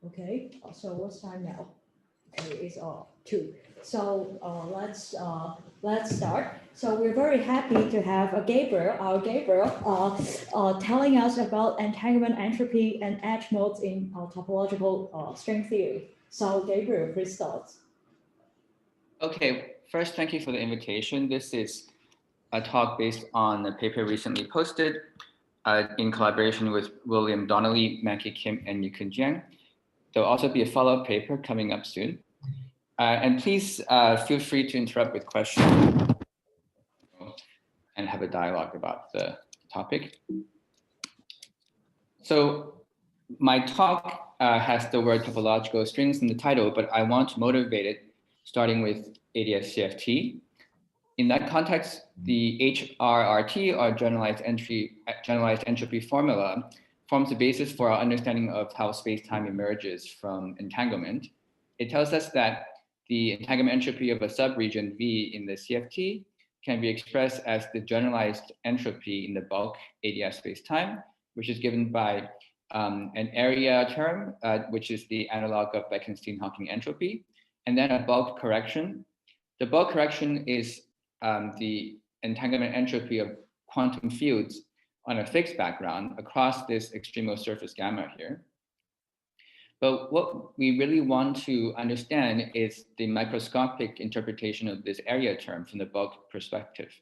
Okay, so what's time now? Okay, it's 2. So let's start. So we're very happy to have our Gabriel, telling us about entanglement, entropy, and edge modes in topological string theory. So Gabriel, please start. Okay, first, thank you for the invitation. This is a talk based on a paper recently posted in collaboration with William Donnelly, Mankey Kim, and Yukun Jiang. There'll also be a follow-up paper coming up soon. And please feel free to interrupt with questions and have a dialogue about the topic. So my talk has the word topological strings in the title, but I want to motivate it starting with ADS CFT. In that context, the HRRT, or generalized entropy formula, forms the basis for our understanding of how space-time emerges from entanglement. It tells us that the entanglement entropy of a subregion V in the CFT can be expressed as the generalized entropy in the bulk ADS space-time, which is given by an area term, which is the analog of Bekenstein-Hawking entropy, and then a bulk correction. The bulk correction is the entanglement entropy of quantum fields on a fixed background across this extremal surface gamma here. But what we really want to understand is the microscopic interpretation of this area term from the bulk perspective.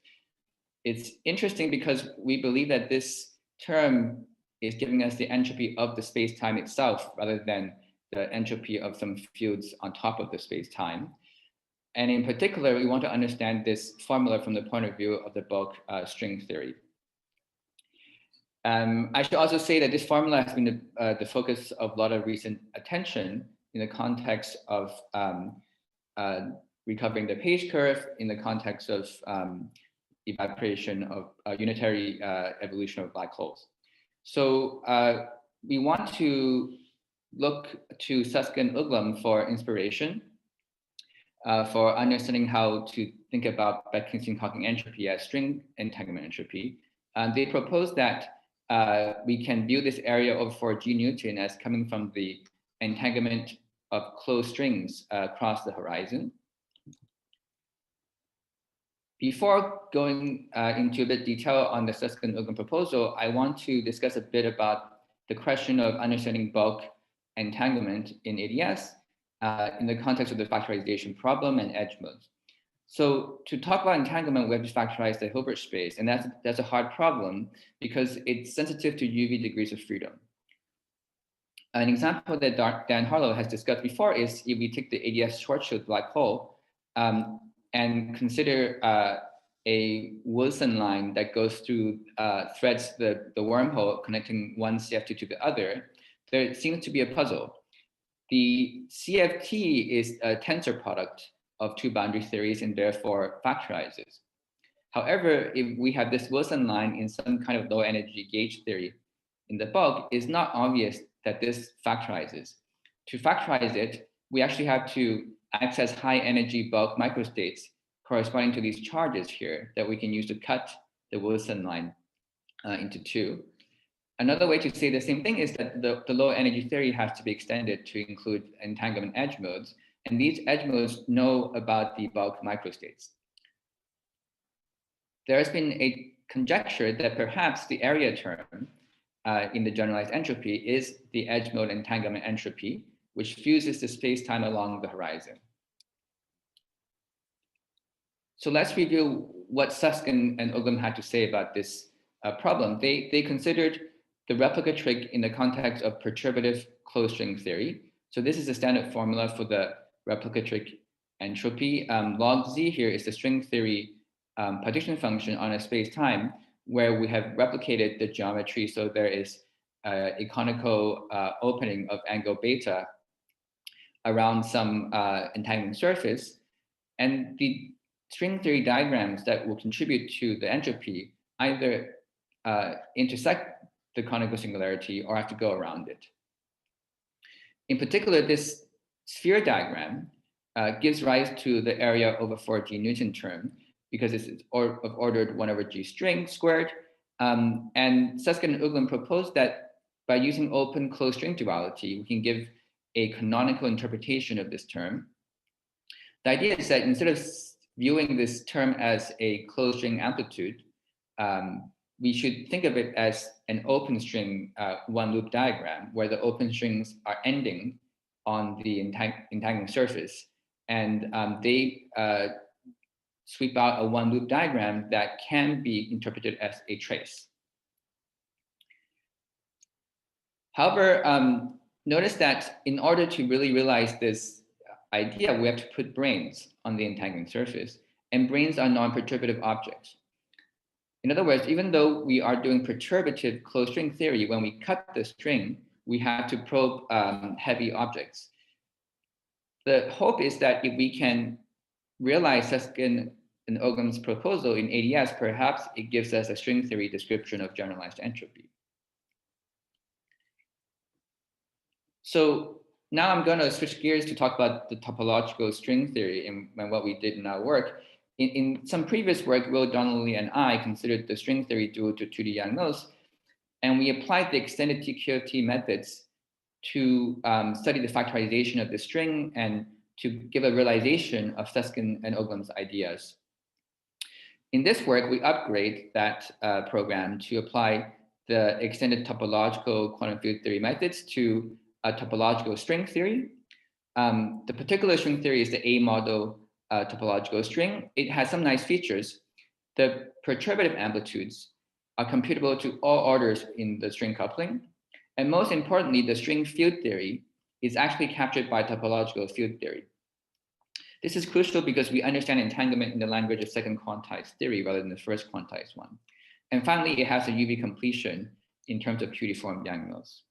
It's interesting because we believe that this term is giving us the entropy of the space-time itself rather than the entropy of some fields on top of the space-time. And in particular, we want to understand this formula from the point of view of the bulk string theory. I should also say that this formula has been the focus of a lot of recent attention in the context of recovering the Page curve, in the context of evaporation of unitary evolution of black holes. So we want to look to Susskind and Uglum for inspiration, for understanding how to think about Bekenstein-Hawking entropy as string entanglement entropy. They propose that we can view this area over 4G Newton as coming from the entanglement of closed strings across the horizon. Before going into a bit detail on the Susskind and Uglum proposal, I want to discuss a bit about the question of understanding bulk entanglement in ADS in the context of the factorization problem and edge modes. So to talk about entanglement, we have to factorize the Hilbert space, and that's a hard problem because it's sensitive to UV degrees of freedom. An example that Dan Harlow has discussed before is if we take the ADS Schwarzschild black hole and consider a Wilson line that goes through, threads the wormhole connecting one CFT to the other, there seems to be a puzzle. The CFT is a tensor product of two boundary theories and therefore factorizes. However, if we have this Wilson line in some kind of low energy gauge theory in the bulk, it's not obvious that this factorizes. To factorize it, we actually have to access high energy bulk microstates corresponding to these charges here that we can use to cut the Wilson line into two. Another way to say the same thing is that the low energy theory has to be extended to include entanglement edge modes, and these edge modes know about the bulk microstates. There has been a conjecture that perhaps the area term in the generalized entropy is the edge mode entanglement entropy, which fuses the space-time along the horizon. So let's review what Susskind and Uglum had to say about this problem. They considered the replica trick in the context of perturbative closed string theory. So this is a standard formula for the replica trick entropy. Log z here is the string theory partition function on a space-time where we have replicated the geometry. So there is a conical opening of angle beta around some entanglement surface. And the string theory diagrams that will contribute to the entropy either intersect the conical singularity or have to go around it. In particular, this sphere diagram gives rise to the area over 4G Newton term because it's of ordered 1 over G string squared. And Susskind and Uglum proposed that by using open closed string duality, we can give a canonical interpretation of this term. The idea is that instead of viewing this term as a closed string amplitude, we should think of it as an open string one loop diagram where the open strings are ending on the entangling surface, and they sweep out a one loop diagram that can be interpreted as a trace. However, notice that in order to really realize this idea, we have to put branes on the entangling surface, and branes are non-perturbative objects. In other words, even though we are doing perturbative closed string theory, when we cut the string, we have to probe heavy objects. The hope is that if we can realize Susskind and Uglum's proposal in ADS, perhaps it gives us a string theory description of generalized entropy. So now I'm going to switch gears to talk about the topological string theory and what we did in our work. In some previous work, Will Donnelly and I considered the string theory dual to 2D Yang-Mills, and we applied the extended TQFT methods to study the factorization of the string and to give a realization of Susskind and Uglum's ideas. In this work, we upgrade that program to apply the extended topological quantum field theory methods to a topological string theory. The particular string theory is the A model topological string. It has some nice features. The perturbative amplitudes are computable to all orders in the string coupling. And most importantly, the string field theory is actually captured by topological field theory. This is crucial because we understand entanglement in the language of second quantized theory rather than the first quantized one. And finally, it has a UV completion in terms of q-deformed Yang-Mills.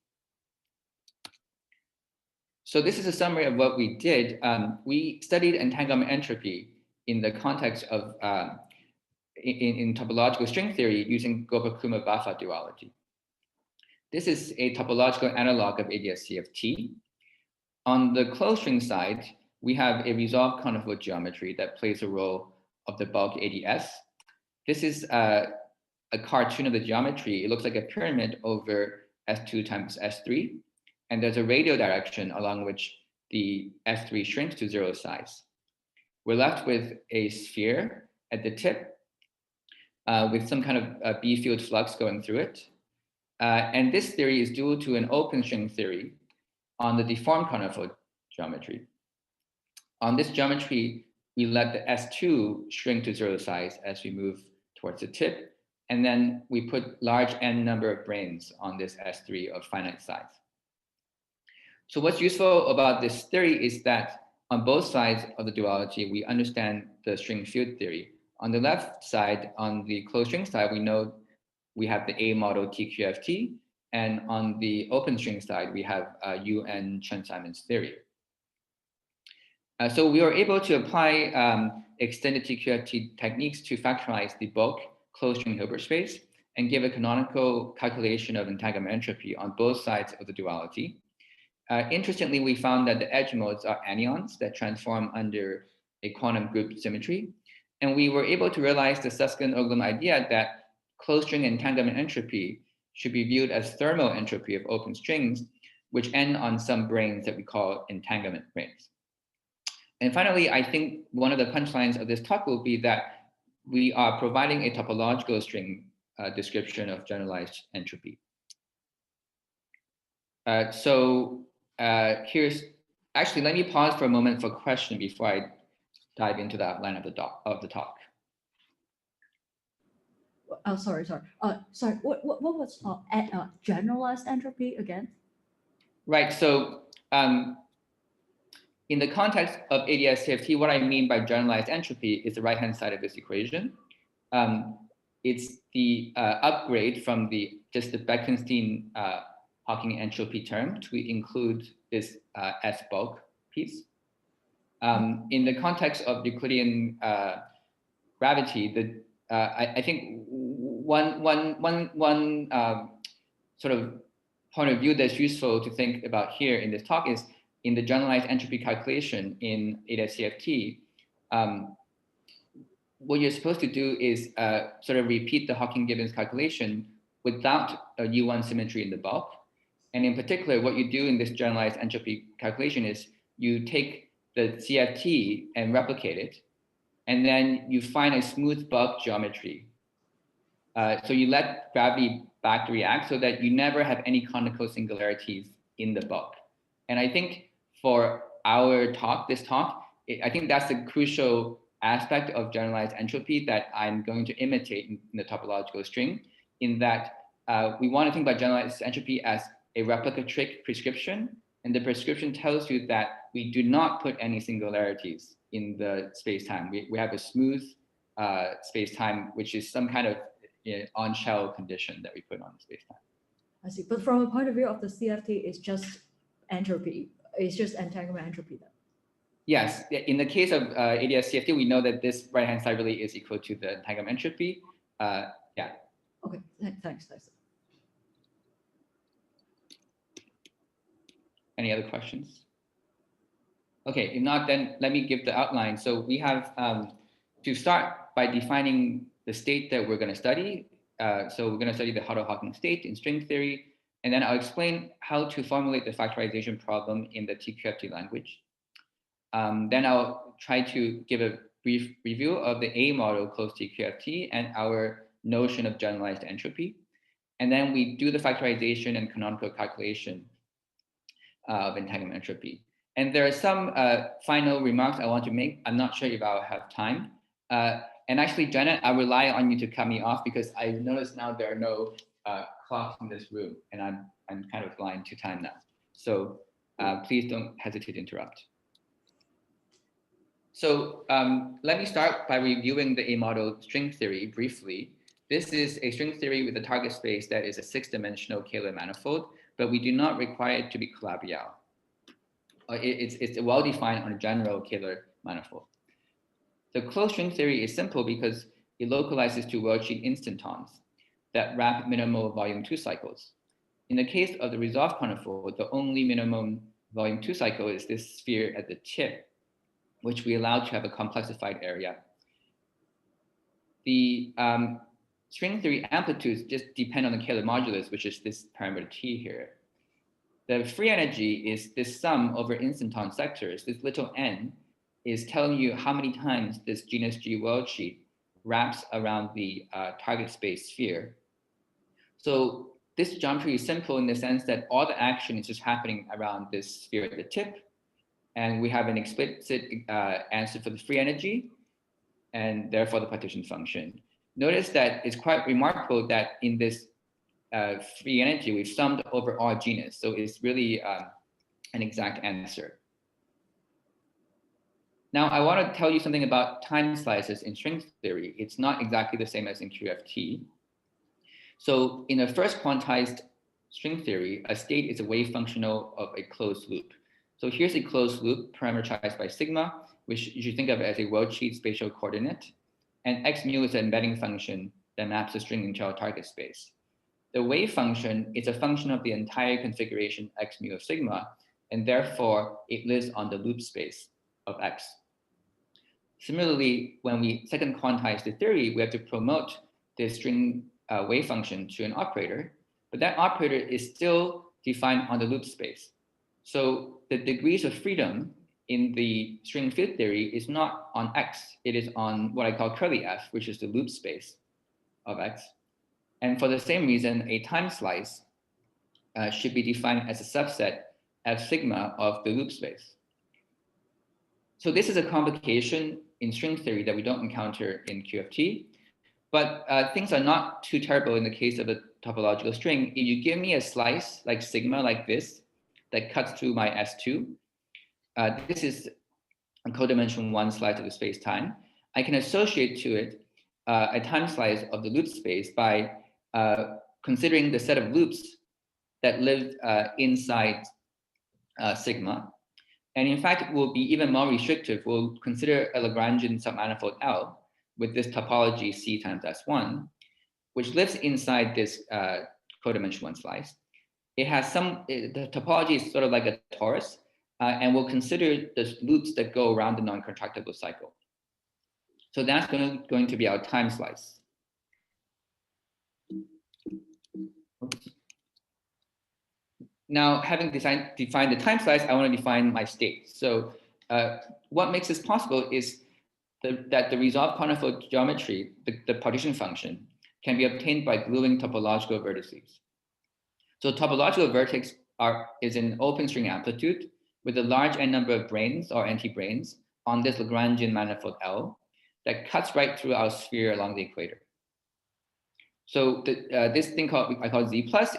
So this is a summary of what we did. We studied entanglement entropy in the context of in topological string theory using Gopakumar Vafa duality. This is a topological analog of ADS-CFT. On the closed string side, we have a resolved conifold geometry that plays a role of the bulk ADS. This is a cartoon of the geometry. It looks like a pyramid over S2 times S3. And there's a radial direction along which the S3 shrinks to 0 size. We're left with a sphere at the tip with some kind of B field flux going through it. And this theory is dual to an open string theory on the deformed conifold geometry. On this geometry, we let the S2 shrink to 0 size as we move towards the tip. And then we put large n number of branes on this S3 of finite size. So what's useful about this theory is that on both sides of the duality, we understand the string field theory. On the left side, on the closed string side, we know we have the A model TQFT, and on the open string side, we have UN Chern Simons theory. So we were able to apply extended TQFT techniques to factorize the bulk closed string Hilbert space and give a canonical calculation of entanglement entropy on both sides of the duality. Interestingly, we found that the edge modes are anyons that transform under a quantum group symmetry. And we were able to realize the Susskind-Uglum idea that closed string entanglement entropy should be viewed as thermal entropy of open strings, which end on some branes that we call entanglement branes. And finally, I think one of the punchlines of this talk will be that we are providing a topological string description of generalized entropy. Here's, actually, let me pause for a moment for question before I dive into the outline of the talk. Oh, sorry. What was generalized entropy again? Right. So in the context of ADS-CFT, what I mean by generalized entropy is the right-hand side of this equation. It's the upgrade from just the Bekenstein Hawking entropy term to include this S bulk piece. In the context of Euclidean gravity, I think one sort of point of view that's useful to think about here in this talk is in the generalized entropy calculation in ADS-CFT, what you're supposed to do is sort of repeat the Hawking-Gibbons calculation without a U1 symmetry in the bulk. And in particular, what you do in this generalized entropy calculation is you take the CFT and replicate it, and then you find a smooth bulk geometry. So you let gravity back react so that you never have any conical singularities in the bulk. And I think for our talk, I think that's the crucial aspect of generalized entropy that I'm going to imitate in the topological string, in that we want to think about generalized entropy as a replica trick prescription. And the prescription tells you that we do not put any singularities in the space-time. We have a smooth space-time, which is some kind of on-shell condition that we put on the space-time. I see. But from a point of view of the CFT, it's just entropy. It's just entanglement entropy then. Yes. In the case of ADS CFT, we know that this right-hand side really is equal to the entanglement entropy. Yeah. Okay. Thanks. Any other questions? Okay, if not, then let me give the outline. So we have to start by defining the state that we're going to study. So we're going to study the Hartle Hawking state in string theory, and then I'll explain how to formulate the factorization problem in the TQFT language. Then I'll try to give a brief review of the A model close to QFT and our notion of generalized entropy. And then we do the factorization and canonical calculation of entanglement entropy. And there are some final remarks I want to make. I'm not sure if I'll have time. And actually, Janet, I rely on you to cut me off because I noticed now there are no clocks in this room, and I'm kind of blind to time now. So please don't hesitate to interrupt. So let me start by reviewing the A-model string theory briefly. This is a string theory with a target space that is a 6-dimensional Kähler manifold, but we do not require it to be Calabi-Yau. It's well-defined on a general Kähler manifold. The closed string theory is simple because it localizes to worldsheet instantons that wrap minimal volume 2 cycles. In the case of the resolved conifold, the only minimum volume 2 cycle is this sphere at the tip, which we allow to have a complexified area. The string theory amplitudes just depend on the Kähler modulus, which is this parameter T here. The free energy is this sum over instanton sectors. This little n is telling you how many times this genus G worldsheet wraps around the target space sphere. So this geometry is simple in the sense that all the action is just happening around this sphere at the tip. And we have an explicit answer for the free energy and therefore the partition function. Notice that it's quite remarkable that in this free energy, we've summed over all genus. So it's really an exact answer. Now, I want to tell you something about time slices in string theory. It's not exactly the same as in QFT. So in the first quantized string theory, a state is a wave functional of a closed loop. So here's a closed loop parameterized by sigma, which you should think of as a worldsheet spatial coordinate. And x mu is an embedding function that maps the string into our target space. The wave function is a function of the entire configuration x mu of sigma, and therefore it lives on the loop space of x. Similarly, when we second quantize the theory, we have to promote the string wave function to an operator, but that operator is still defined on the loop space. So the degrees of freedom in the string field theory is not on x, it is on what I call curly f, which is the loop space of x. And for the same reason, a time slice should be defined as a subset f sigma of the loop space. So this is a complication in string theory that we don't encounter in QFT, but things are not too terrible in the case of a topological string. If you give me a slice like sigma like this, that cuts through my S2, this is a codimension 1 slice of the space-time. I can associate to it a time slice of the loop space by considering the set of loops that live inside sigma. And in fact, it will be even more restrictive. We'll consider a Lagrangian submanifold L with this topology C times S1, which lives inside this codimension 1 slice. It has the topology is sort of like a torus, and we'll consider the loops that go around the non-contractible cycle. So that's going to be our time slice. Oops. now having defined the time slice, I want to define my state. So what makes this possible is that the resolved conifold geometry, the partition function, can be obtained by gluing topological vertices. So topological vertex is an open string amplitude with a large n number of branes or anti-branes on this Lagrangian manifold L that cuts right through our sphere along the equator. So this thing I call Z plus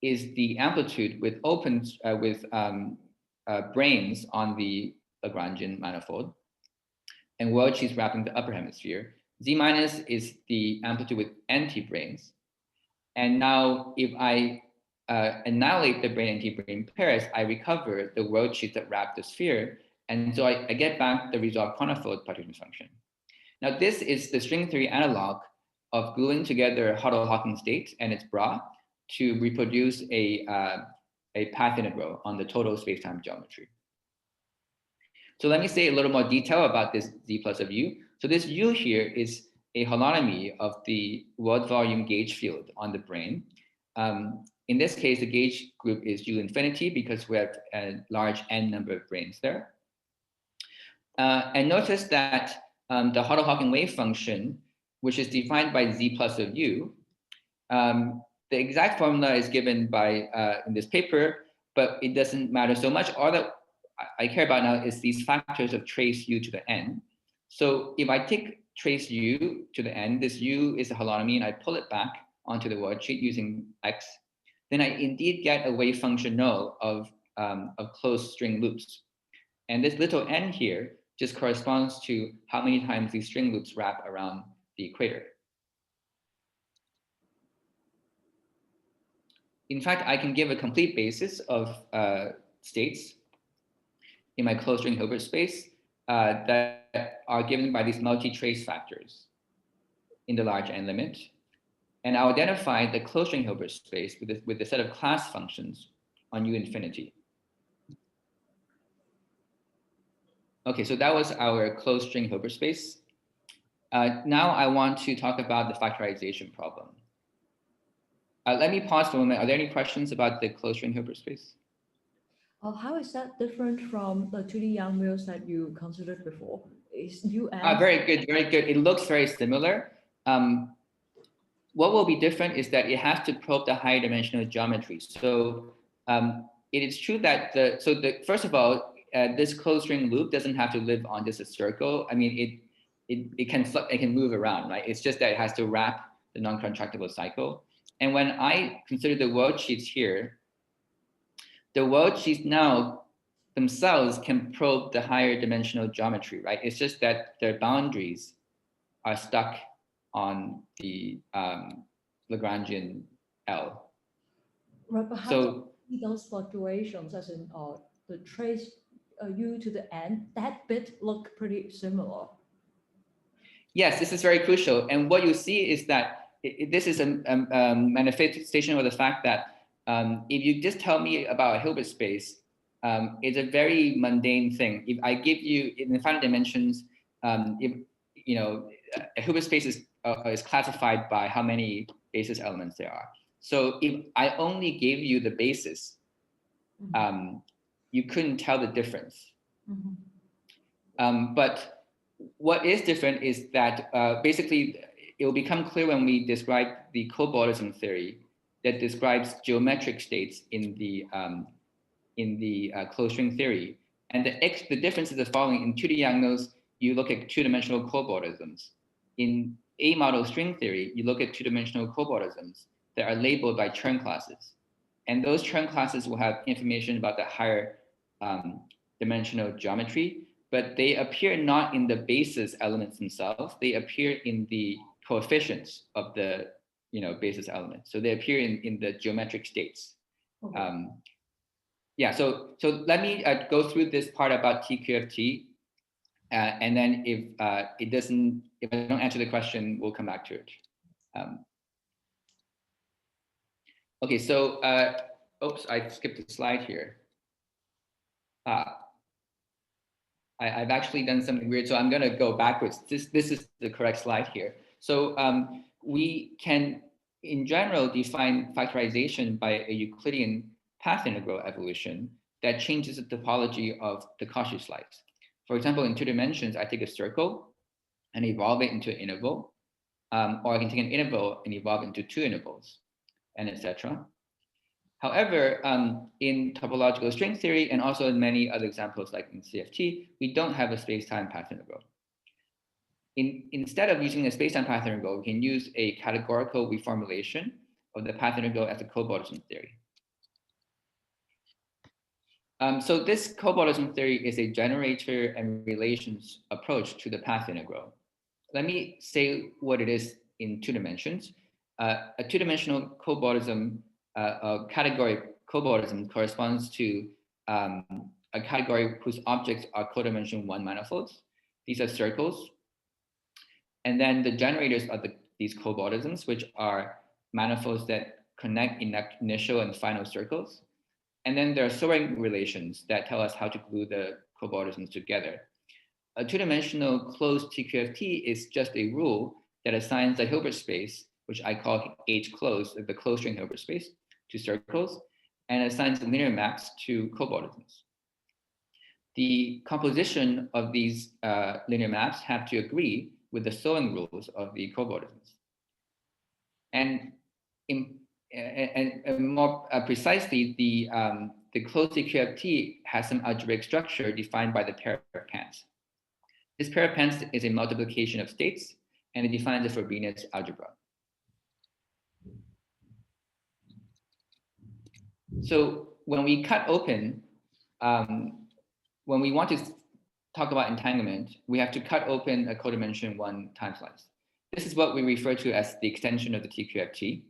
is the amplitude with branes on the Lagrangian manifold, and world sheets wrapping the upper hemisphere. Z minus is the amplitude with anti-branes. And now if I annihilate the brane anti-brane pairs, I recover the world sheets that wrap the sphere. And so I get back the resolved conifold partition function. Now this is the string theory analog of gluing together Hartle Hawking state and its bra to reproduce a path integral on the total spacetime geometry. So let me say a little more detail about this Z plus of U. So this U here is a holonomy of the world volume gauge field on the brane. In this case, the gauge group is U infinity because we have a large n number of branes there. And notice that the Hartle Hawking wave function, which is defined by Z plus of U, the exact formula is given by in this paper, but it doesn't matter so much. All that I care about now is these factors of trace U to the n. So if I take trace U to the n, this U is a holonomy, and I pull it back onto the worldsheet using X, then I indeed get a wave function null of closed string loops. And this little n here just corresponds to how many times these string loops wrap around the equator. In fact, I can give a complete basis of states in my closed string Hilbert space that are given by these multi-trace factors in the large n limit. And I'll identify the closed string Hilbert space with a set of class functions on U infinity. Okay, so that was our closed string Hilbert space. Now I want to talk about the factorization problem. Let me pause for a moment. Are there any questions about the closed string Hilbert space? How is that different from the 2D Young wheels that you considered before? Is UN? Very good, very good. It looks very similar. What will be different is that it has to probe the higher dimensional geometry. So it is true that first of all, this closed string loop doesn't have to live on just a circle. I mean, it can move around, right? It's just that it has to wrap the non-contractible cycle. And when I consider the world sheets here, the world sheets now themselves can probe the higher dimensional geometry, right? It's just that their boundaries are stuck on the Lagrangian L. Right, but how do you see those fluctuations, as in the trace U to the n, that bit look pretty similar? Yes, this is very crucial. And what you see is that this is a manifestation of the fact that if you just tell me about a Hilbert space, it's a very mundane thing. If I give you in the finite dimensions, if you know, a Hilbert space is classified by how many basis elements there are. So if I only gave you the basis, you couldn't tell the difference. But what is different is that basically it will become clear when we describe the cobordism theory that describes geometric states in the closed string theory. And the difference is the following: in 2D Yang-Mills, you look at two-dimensional cobordisms. In A model string theory, you look at two-dimensional cobordisms that are labeled by Chern classes. And those Chern classes will have information about the higher dimensional geometry, but they appear not in the basis elements themselves. They appear in the coefficients of the basis elements. So they appear in the geometric states. Okay. Yeah, so let me go through this part about TQFT. And then if if I don't answer the question, we'll come back to it. Okay, so oops, I skipped a slide here. I've actually done something weird, so I'm going to go backwards. This is the correct slide here. So we can, in general, define factorization by a Euclidean path integral evolution that changes the topology of the Cauchy slice. For example, in 2 dimensions, I take a circle and evolve it into an interval, or I can take an interval and evolve into 2 intervals, and etc. However, in topological string theory, and also in many other examples like in CFT, we don't have a space-time path integral. Instead of using a space-time path integral, we can use a categorical reformulation of the path integral as a cobordism theory. So this cobordism theory is a generator and relations approach to the path integral. Let me say what it is in 2 dimensions. A 2-dimensional cobordism, category cobordism corresponds to a category whose objects are codimension 1 manifolds. These are circles. And then the generators of these cobordisms, which are manifolds that connect initial and final circles. And then there are Soring relations that tell us how to glue the cobordisms together. A 2-dimensional closed TQFT is just a rule that assigns a Hilbert space, which I call H closed, the closed string Hilbert space, to circles, and assigns linear maps to cobordisms. The composition of these linear maps have to agree with the Soring rules of the cobordisms. And more precisely, the closed TQFT has some algebraic structure defined by the pair of pants. This pair of pants is a multiplication of states, and it defines a Frobenius algebra. So when we cut open, when we want to talk about entanglement, we have to cut open a codimension 1 time slice. This is what we refer to as the extension of the TQFT.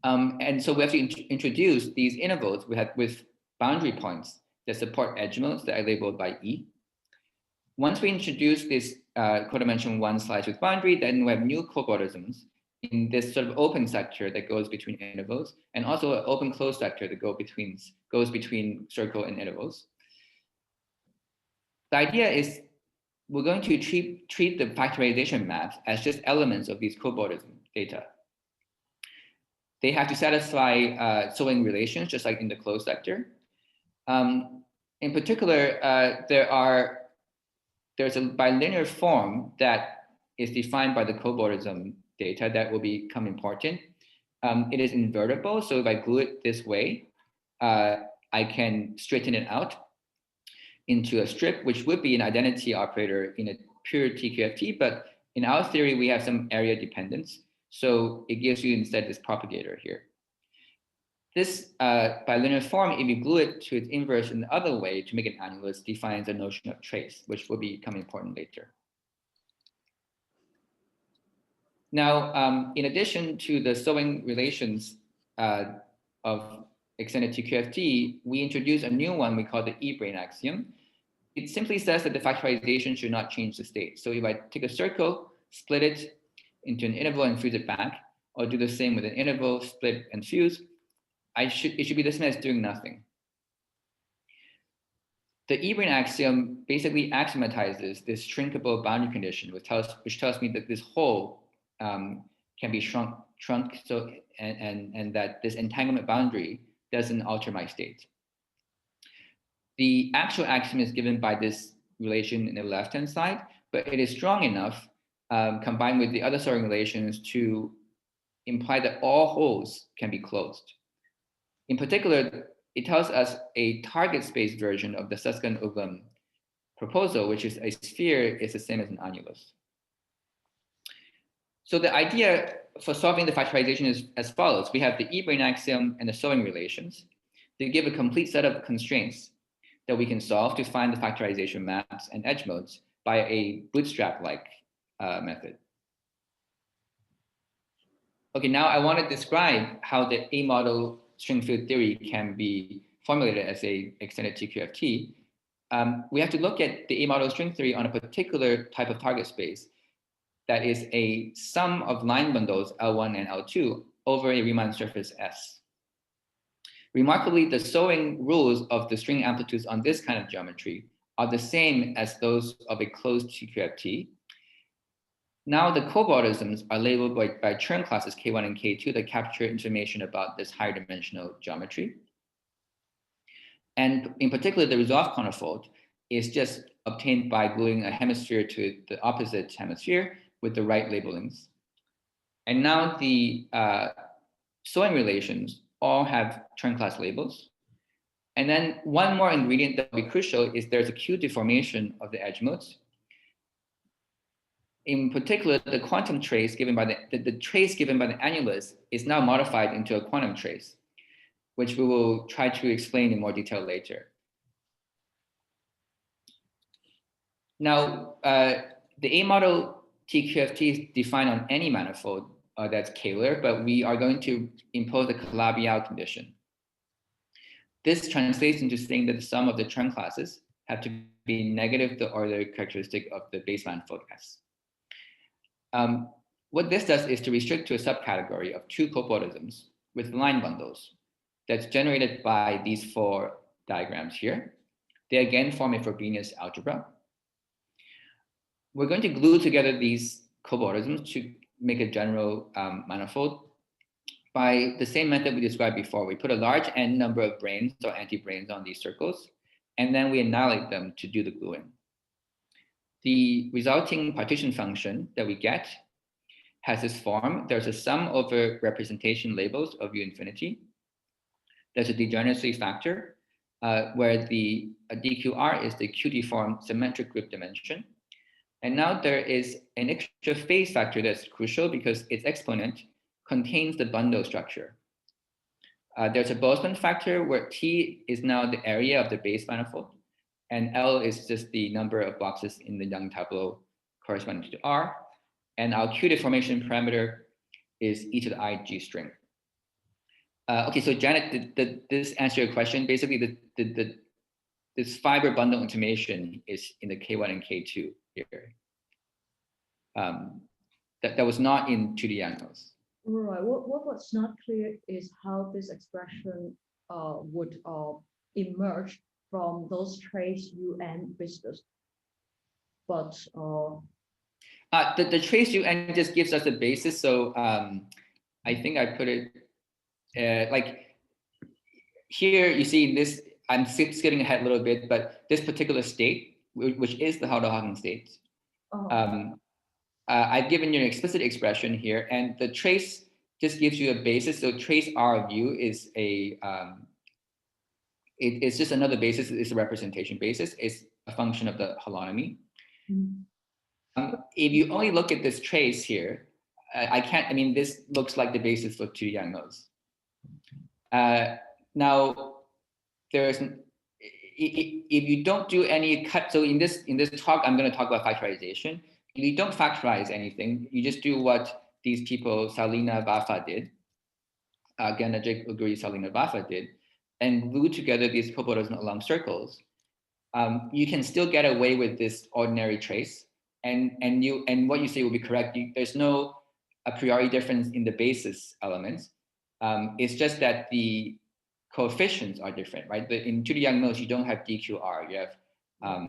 And so we have to introduce these intervals with boundary points that support edge modes that are labeled by E. Once we introduce this codimension 1 slice with boundary, then we have new cobordisms in this sort of open sector that goes between intervals, and also an open closed sector that goes between circle and intervals. The idea is we're going to treat the factorization maps as just elements of these cobordism data. They have to satisfy Soring relations, just like in the closed sector. In particular, there's a bilinear form that is defined by the cobordism data that will become important. It is invertible, so if I glue it this way, I can straighten it out into a strip, which would be an identity operator in a pure TQFT, but in our theory, we have some area dependence. So it gives you instead this propagator here. This bilinear form, if you glue it to its inverse in the other way to make it annulus, defines a notion of trace, which will become important later. Now, in addition to the Soring relations of extended TQFT, we introduce a new one we call the E-brain axiom. It simply says that the factorization should not change the state. So if I take a circle, split it into an interval and fuse it back, or do the same with an interval, split and fuse, it should be the same as doing nothing. The E-brain axiom basically axiomatizes this shrinkable boundary condition, which tells me that this whole can be shrunk so and that this entanglement boundary doesn't alter my state. The actual axiom is given by this relation in the left-hand side, but it is strong enough combined with the other Soring relations to imply that all holes can be closed. In particular, it tells us a target space version of the Susskind and Uglum proposal, which is a sphere is the same as an annulus. So the idea for solving the factorization is as follows. We have the E-brain axiom and the Soring relations. They give a complete set of constraints that we can solve to find the factorization maps and edge modes by a bootstrap-like method. Okay, now I want to describe how the A-model string field theory can be formulated as a extended TQFT. We have to look at the A-model string theory on a particular type of target space that is a sum of line bundles L1 and L2 over a Riemann surface S. Remarkably, the Soring rules of the string amplitudes on this kind of geometry are the same as those of a closed TQFT. Now the cobordisms are labeled by Chern classes K1 and K2 that capture information about this higher dimensional geometry. And in particular, the resolved conifold is just obtained by gluing a hemisphere to the opposite hemisphere with the right labelings. And now the sewing relations all have Chern class labels. And then one more ingredient that will be crucial is there's a q-deformation of the edge modes. In particular, the quantum trace given by the trace given by the annulus is now modified into a quantum trace, which we will try to explain in more detail later. Now, the A model TQFT is defined on any manifold that's scalar, but we are going to impose a Calabi-Yau condition. This translates into saying that the sum of the Chern classes have to be negative the order characteristic of the base manifold S. What this does is to restrict to a subcategory of two copordisms with line bundles that's generated by these four diagrams here. They again form a Frobenius algebra. We're going to glue together these copordisms to make a general manifold by the same method we described before. We put a large n number of branes or anti-branes on these circles, and then we annihilate them to do the gluing. The resulting partition function that we get has this form. There's a sum over representation labels of U infinity. There's a degeneracy factor where the DQR is the q-deformed symmetric group dimension. And now there is an extra phase factor that's crucial because its exponent contains the bundle structure. There's a Boltzmann factor where T is now the area of the base manifold, and L is just the number of boxes in the Young tableau corresponding to R. And our Q deformation parameter is e to the I G string. Okay, so Janet, did this answer your question? Basically, this fiber bundle information is in the K1 and K2 here. That was not in 2D angles. Right. What was not clear is how this expression would emerge from those trace UN visitors. But the trace UN just gives us a basis. So I think I put it like here. You see this. I'm skipping ahead a little bit, but this particular state, which is the Hartle Hawking state, I've given you an explicit expression here, and the trace just gives you a basis. So trace R of U is a it's just another basis. It's a representation basis. It's a function of the holonomy. If you only look at this trace here, I can't. I mean, this looks like the basis for 2D angles. Now, there's if you don't do any cut. So in this talk, I'm going to talk about factorization. If you don't factorize anything, you just do what these people, Salina, Vafa did. Ganajik, Uguri, Salina, Vafa did, and glue together these copordisms along circles. You can still get away with this ordinary trace, and what you say will be correct. There's no a priori difference in the basis elements. It's just that the coefficients are different, right? In 2D Young modes, you don't have DQR. You have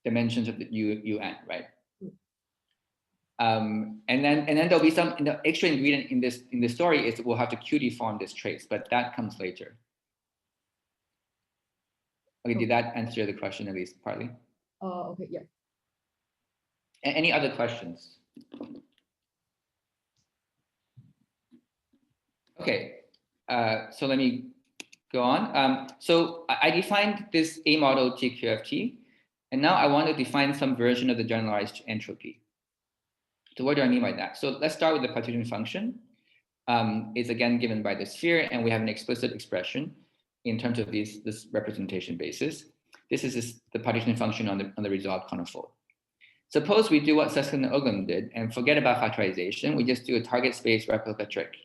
dimensions of the UN, right? And then there'll be some extra ingredient in this story is we'll have to q-deform this trace, but that comes later. Okay, did that answer the question at least partly? Okay, yeah. Any other questions? Okay, so let me go on. So I defined this A model TQFT, and now I want to define some version of the generalized entropy. So what do I mean by that? So let's start with the partition function. It's again given by the sphere, and we have an explicit expression in terms of this representation basis. This is the partition function on the resolved conifold. Suppose we do what Susskind and Uglum did and forget about factorization. We just do a target space replica trick.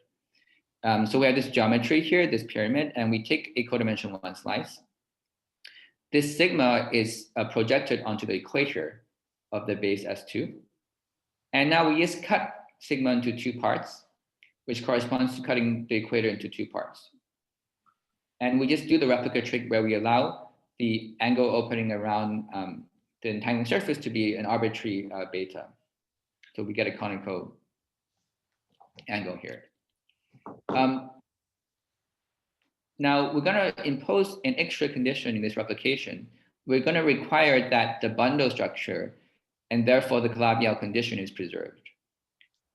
So we have this geometry here, this pyramid, and we take a codimension 1 slice. This sigma is projected onto the equator of the base S2. And now we just cut sigma into 2 parts, which corresponds to cutting the equator into 2 parts. And we just do the replica trick where we allow the angle opening around the entangling surface to be an arbitrary beta. So we get a conical angle here. Now we're going to impose an extra condition in this replication. We're going to require that the bundle structure and therefore the Calabi-Yau condition is preserved.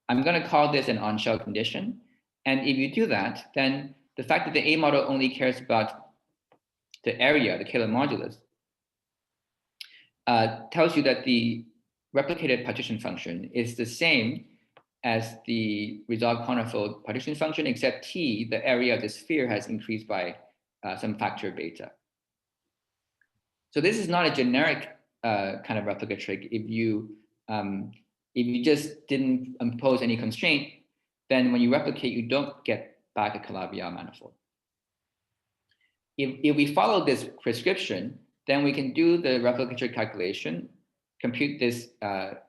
I'm going to call this an on-shell condition. And if you do that, then the fact that the A model only cares about the area, the Kähler modulus, tells you that the replicated partition function is the same as the resolved conifold partition function, except T, the area of the sphere, has increased by some factor beta. So this is not a generic kind of replica trick. If you just didn't impose any constraint, then when you replicate, you don't get back a Calabi-Yau manifold. If we follow this prescription, then we can do the replica trick calculation, compute this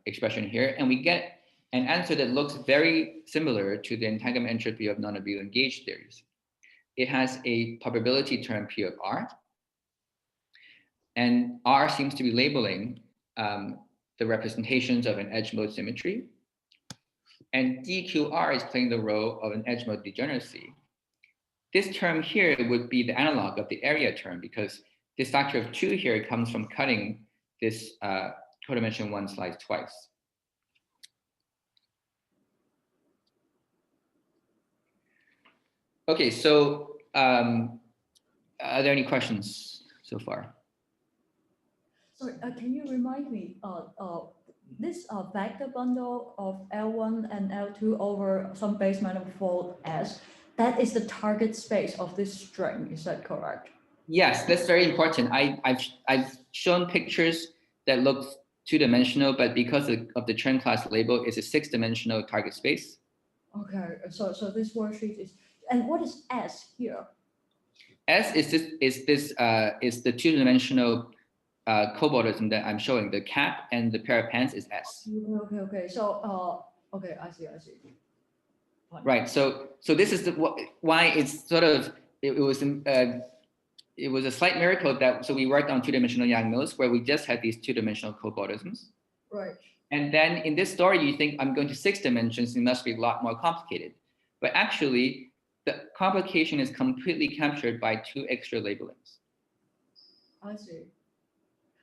expression here, and we get an answer that looks very similar to the entanglement entropy of non-abelian gauge theories. It has a probability term P of R, and R seems to be labeling the representations of an edge mode symmetry, and DQR is playing the role of an edge mode degeneracy. This term here would be the analog of the area term, because this factor of 2 here comes from cutting this codimension 1 slice twice. Okay, so are there any questions so far? Sorry, can you remind me, this vector bundle of L1 and L2 over some base manifold S, that is the target space of this string, is that correct? Yes, that's very important. I've shown pictures that look two-dimensional, but because of the Chern class label, it's a 6-dimensional target space. Okay, so this worksheet is, and what is S here? S is the two-dimensional cobordism that I'm showing. The cap and the pair of pants is S. Okay. So okay, I see. Fine. Right. So this is why it's sort of it was a slight miracle that so we worked on two-dimensional Yang mills where we just had these two-dimensional cobordisms. Right. And then in this story, you think I'm going to 6 dimensions, it must be a lot more complicated. But actually, the complication is completely captured by 2 extra labelings. I see.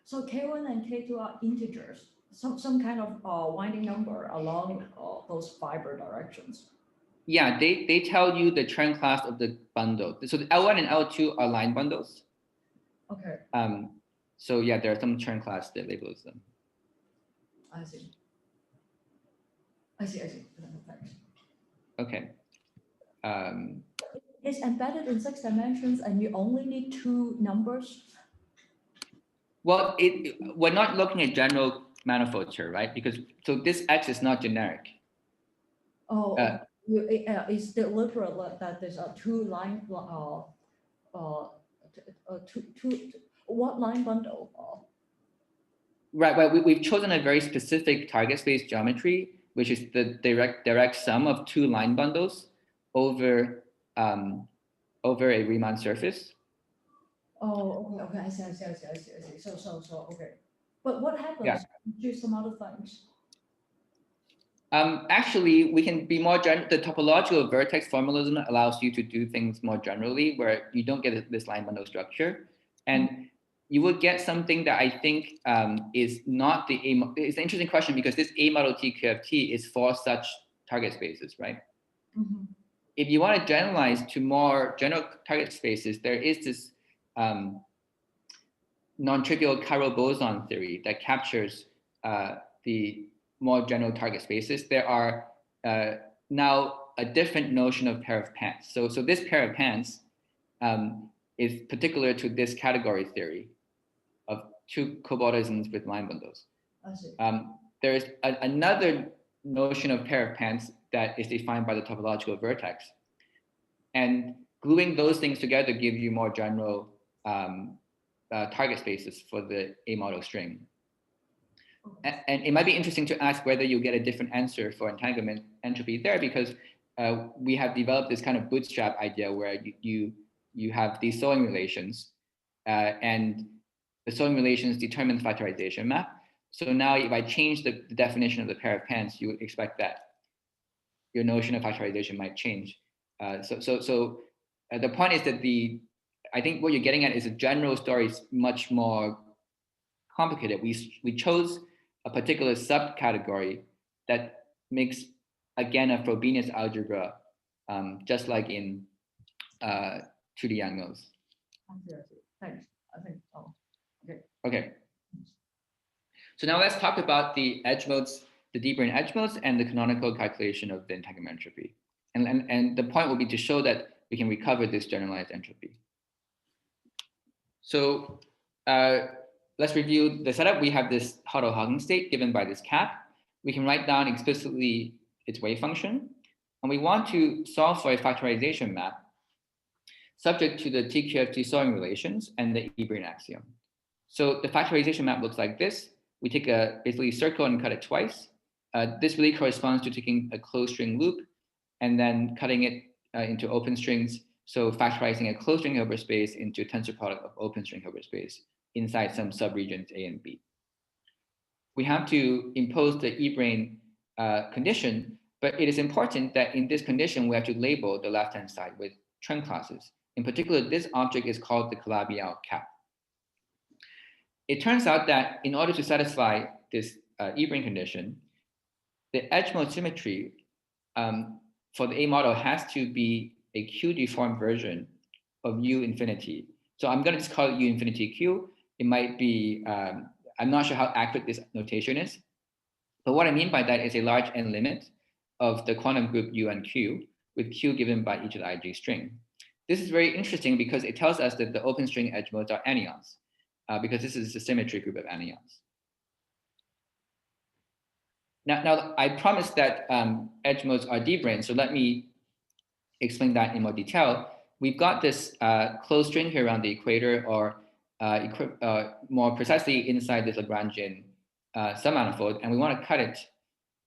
So K1 and K2 are integers, some kind of winding number along those fiber directions. Yeah, they tell you the Chern class of the bundle. So the L1 and L2 are line bundles. Okay. So yeah, there are some Chern class that labels them. I see. Thanks. Okay. It's embedded in 6 dimensions and you only need 2 numbers? Well, we're not looking at general manifolds here, right? Because so this X is not generic. Oh, it's deliberate that there's a 2 line, what line bundle? Right. Well, we've chosen a very specific target space geometry, which is the direct sum of 2 line bundles over a Riemann surface. Oh, okay. I see. So okay. But what happens? Yeah. Do some other things. Actually, we can be more general. The topological vertex formalism allows you to do things more generally, where you don't get this line bundle structure, and you will get something that I think is not the A. It's an interesting question because this A model TQFT is for such target spaces, right? Mm-hmm. If you want to generalize to more general target spaces, there is this non-trivial chiral boson theory that captures the more general target spaces. There are now a different notion of pair of pants. So this pair of pants is particular to this category theory of 2 cobordisms with line bundles. I see. There is another notion of pair of pants that is defined by the topological vertex. And gluing those things together give you more general target spaces for the A model string. And it might be interesting to ask whether you get a different answer for entanglement entropy there, because we have developed this kind of bootstrap idea where you have these sewing relations, and the sewing relations determine the factorization map. So now if I change the definition of the pair of pants, you would expect that your notion of factorization might change. So the point is that I think what you're getting at is a general story is much more complicated. We chose a particular subcategory that makes, again, a Frobenius algebra, just like in 2D angles. Thanks. I think, okay. Okay. So now let's talk about the edge modes, the D-brane edge modes, and the canonical calculation of the entanglement entropy. And the point will be to show that we can recover this generalized entropy. So let's review the setup. We have this Hartle Hawking state given by this cap. We can write down explicitly its wave function. And we want to solve for a factorization map subject to the TQFT solving relations and the E-brane axiom. So the factorization map looks like this. We take a basically circle and cut it twice. This really corresponds to taking a closed string loop and then cutting it into open strings. So factorizing a closed string Hilbert space into a tensor product of open string Hilbert space inside some subregions A and B. We have to impose the E-brane condition, but it is important that in this condition, we have to label the left-hand side with Chern classes. In particular, this object is called the Calabi-Yau cap. It turns out that in order to satisfy this E-brane condition, the edge mode symmetry for the A model has to be a q-deformed version of U infinity. So I'm going to just call it U infinity Q. It might be, I'm not sure how accurate this notation is, but what I mean by that is a large n limit of the quantum group U and Q, with Q given by each of the ij string. This is very interesting because it tells us that the open string edge modes are anyons, because this is a symmetry group of anyons. Now I promised that edge modes are D-brane, so let me explain that in more detail. We've got this closed string here around the equator, or more precisely inside this Lagrangian submanifold, and we want to cut it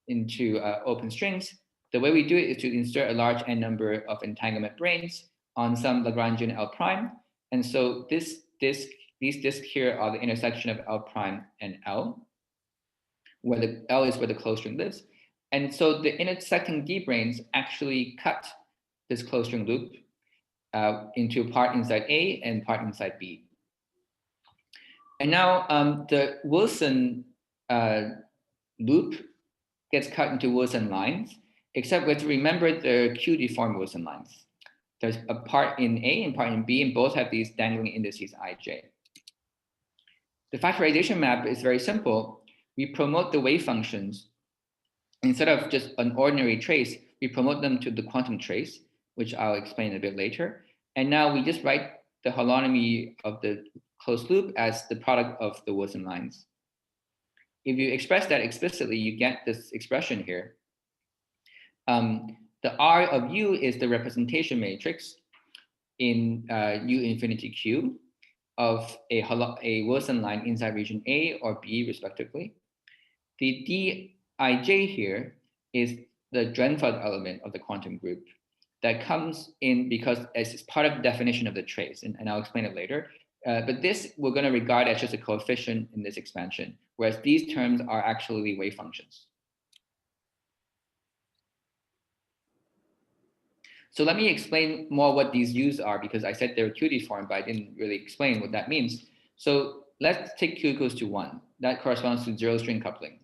into open strings. The way we do it is to insert a large n number of entanglement branes on some Lagrangian L prime. And so these disks here are the intersection of L prime and L, where the L is where the closed string lives. And so the intersecting D branes actually cut this closed string loop into part inside A and part inside B. And now the Wilson loop gets cut into Wilson lines, except we have to remember the q-deformed Wilson lines. There's a part in A and part in B, and both have these dangling indices ij. The factorization map is very simple. We promote the wave functions. Instead of just an ordinary trace, we promote them to the quantum trace, which I'll explain a bit later. And now we just write the holonomy of the closed loop as the product of the Wilson lines. If you express that explicitly, you get this expression here. The R of U is the representation matrix in U infinity Q of a Wilson line inside region A or B, respectively. The Dij here is the Drenfeld element of the quantum group that comes in because it's part of the definition of the trace, and I'll explain it later. But this we're going to regard as just a coefficient in this expansion, whereas these terms are actually wave functions. So let me explain more what these U's are, because I said they're q-deformed, but I didn't really explain what that means. So let's take Q equals to 1. That corresponds to zero string coupling.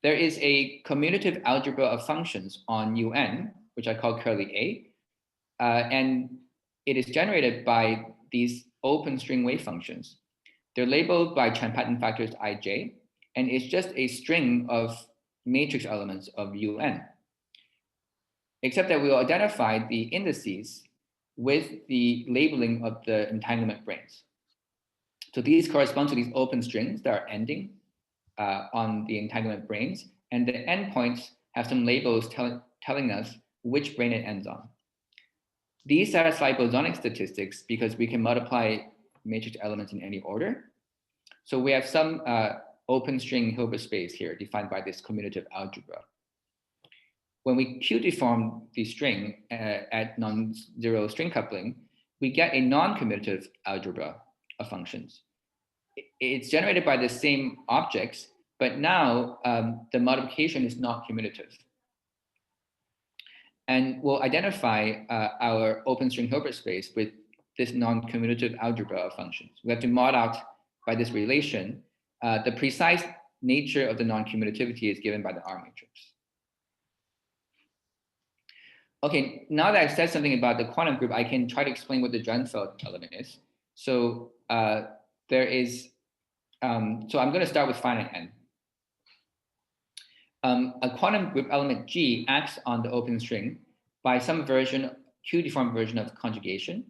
There is a commutative algebra of functions on UN, which I call curly A, and it is generated by these open string wave functions. They're labeled by Chern pattern factors ij, and it's just a string of matrix elements of UN. Except that we will identify the indices with the labeling of the entanglement branes. So these correspond to these open strings that are ending on the entanglement branes, and the endpoints have some labels telling us which brane it ends on. These satisfy bosonic statistics because we can multiply matrix elements in any order. So we have some open string Hilbert space here defined by this commutative algebra. When we q-deform the string at non-zero string coupling, we get a non-commutative algebra of functions. It's generated by the same objects, but now the multiplication is not commutative. And we'll identify our open string Hilbert space with this non-commutative algebra of functions. We have to mod out by this relation. The precise nature of the non-commutativity is given by the R matrix. Okay, now that I've said something about the quantum group, I can try to explain what the Drenfeld element is. So there is, so I'm going to start with finite n. A quantum group element G acts on the open string by some version, q-deformed version of conjugation.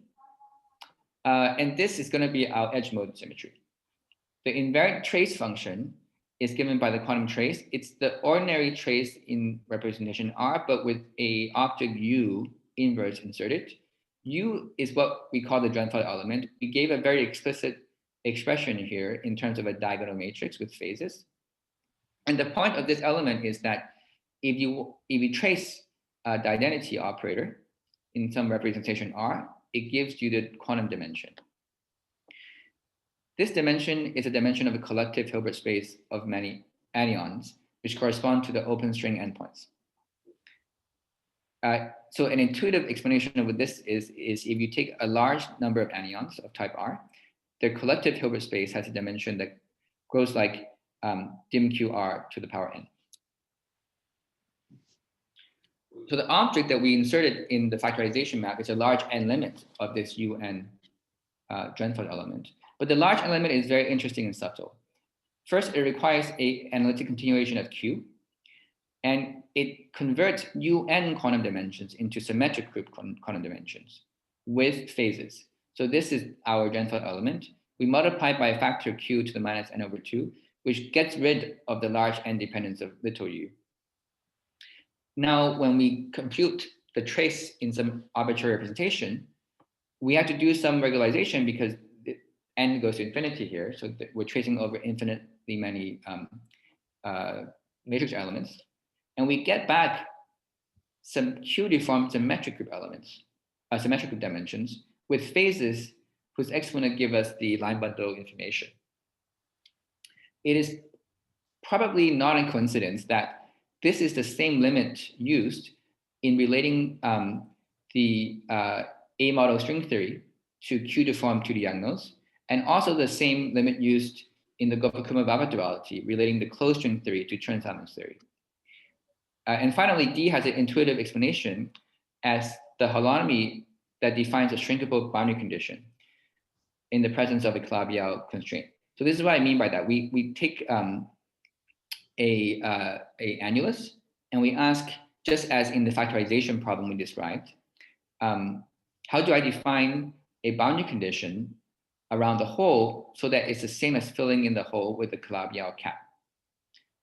And this is going to be our edge mode symmetry. The invariant trace function is given by the quantum trace. It's the ordinary trace in representation R, but with a object U inverse inserted. U is what we call the Drenfeld element. We gave a very explicit expression here in terms of a diagonal matrix with phases. And the point of this element is that if you trace the identity operator in some representation R, it gives you the quantum dimension. This dimension is a dimension of a collective Hilbert space of many anyons, which correspond to the open string endpoints. So an intuitive explanation of what this is if you take a large number of anyons of type R, their collective Hilbert space has a dimension that grows like dim QR to the power n. So the object that we inserted in the factorization map is a large n limit of this UN Drenfeld element. But the large n limit is very interesting and subtle. First, it requires an analytic continuation of Q, and it converts UN quantum dimensions into symmetric group quantum dimensions with phases. So this is our Drenfeld element. We multiply by a factor Q to the minus n over 2, which gets rid of the large n dependence of little u. Now, when we compute the trace in some arbitrary representation, we have to do some regularization because n goes to infinity here. So we're tracing over infinitely many matrix elements. And we get back some q-deformed symmetric group elements, symmetric group dimensions with phases whose exponent give us the line bundle information. It is probably not a coincidence that this is the same limit used in relating the A model string theory to q-deformed 2D diagonals, and also the same limit used in the Gopakumar Vafa duality relating the closed string theory to Chern Simons theory. And finally, D has an intuitive explanation as the holonomy that defines a shrinkable boundary condition in the presence of a Calabi-Yau constraint. So this is what I mean by that. We take a annulus and we ask, just as in the factorization problem we described, how do I define a boundary condition around the hole so that it's the same as filling in the hole with the Calabi-Yau cap?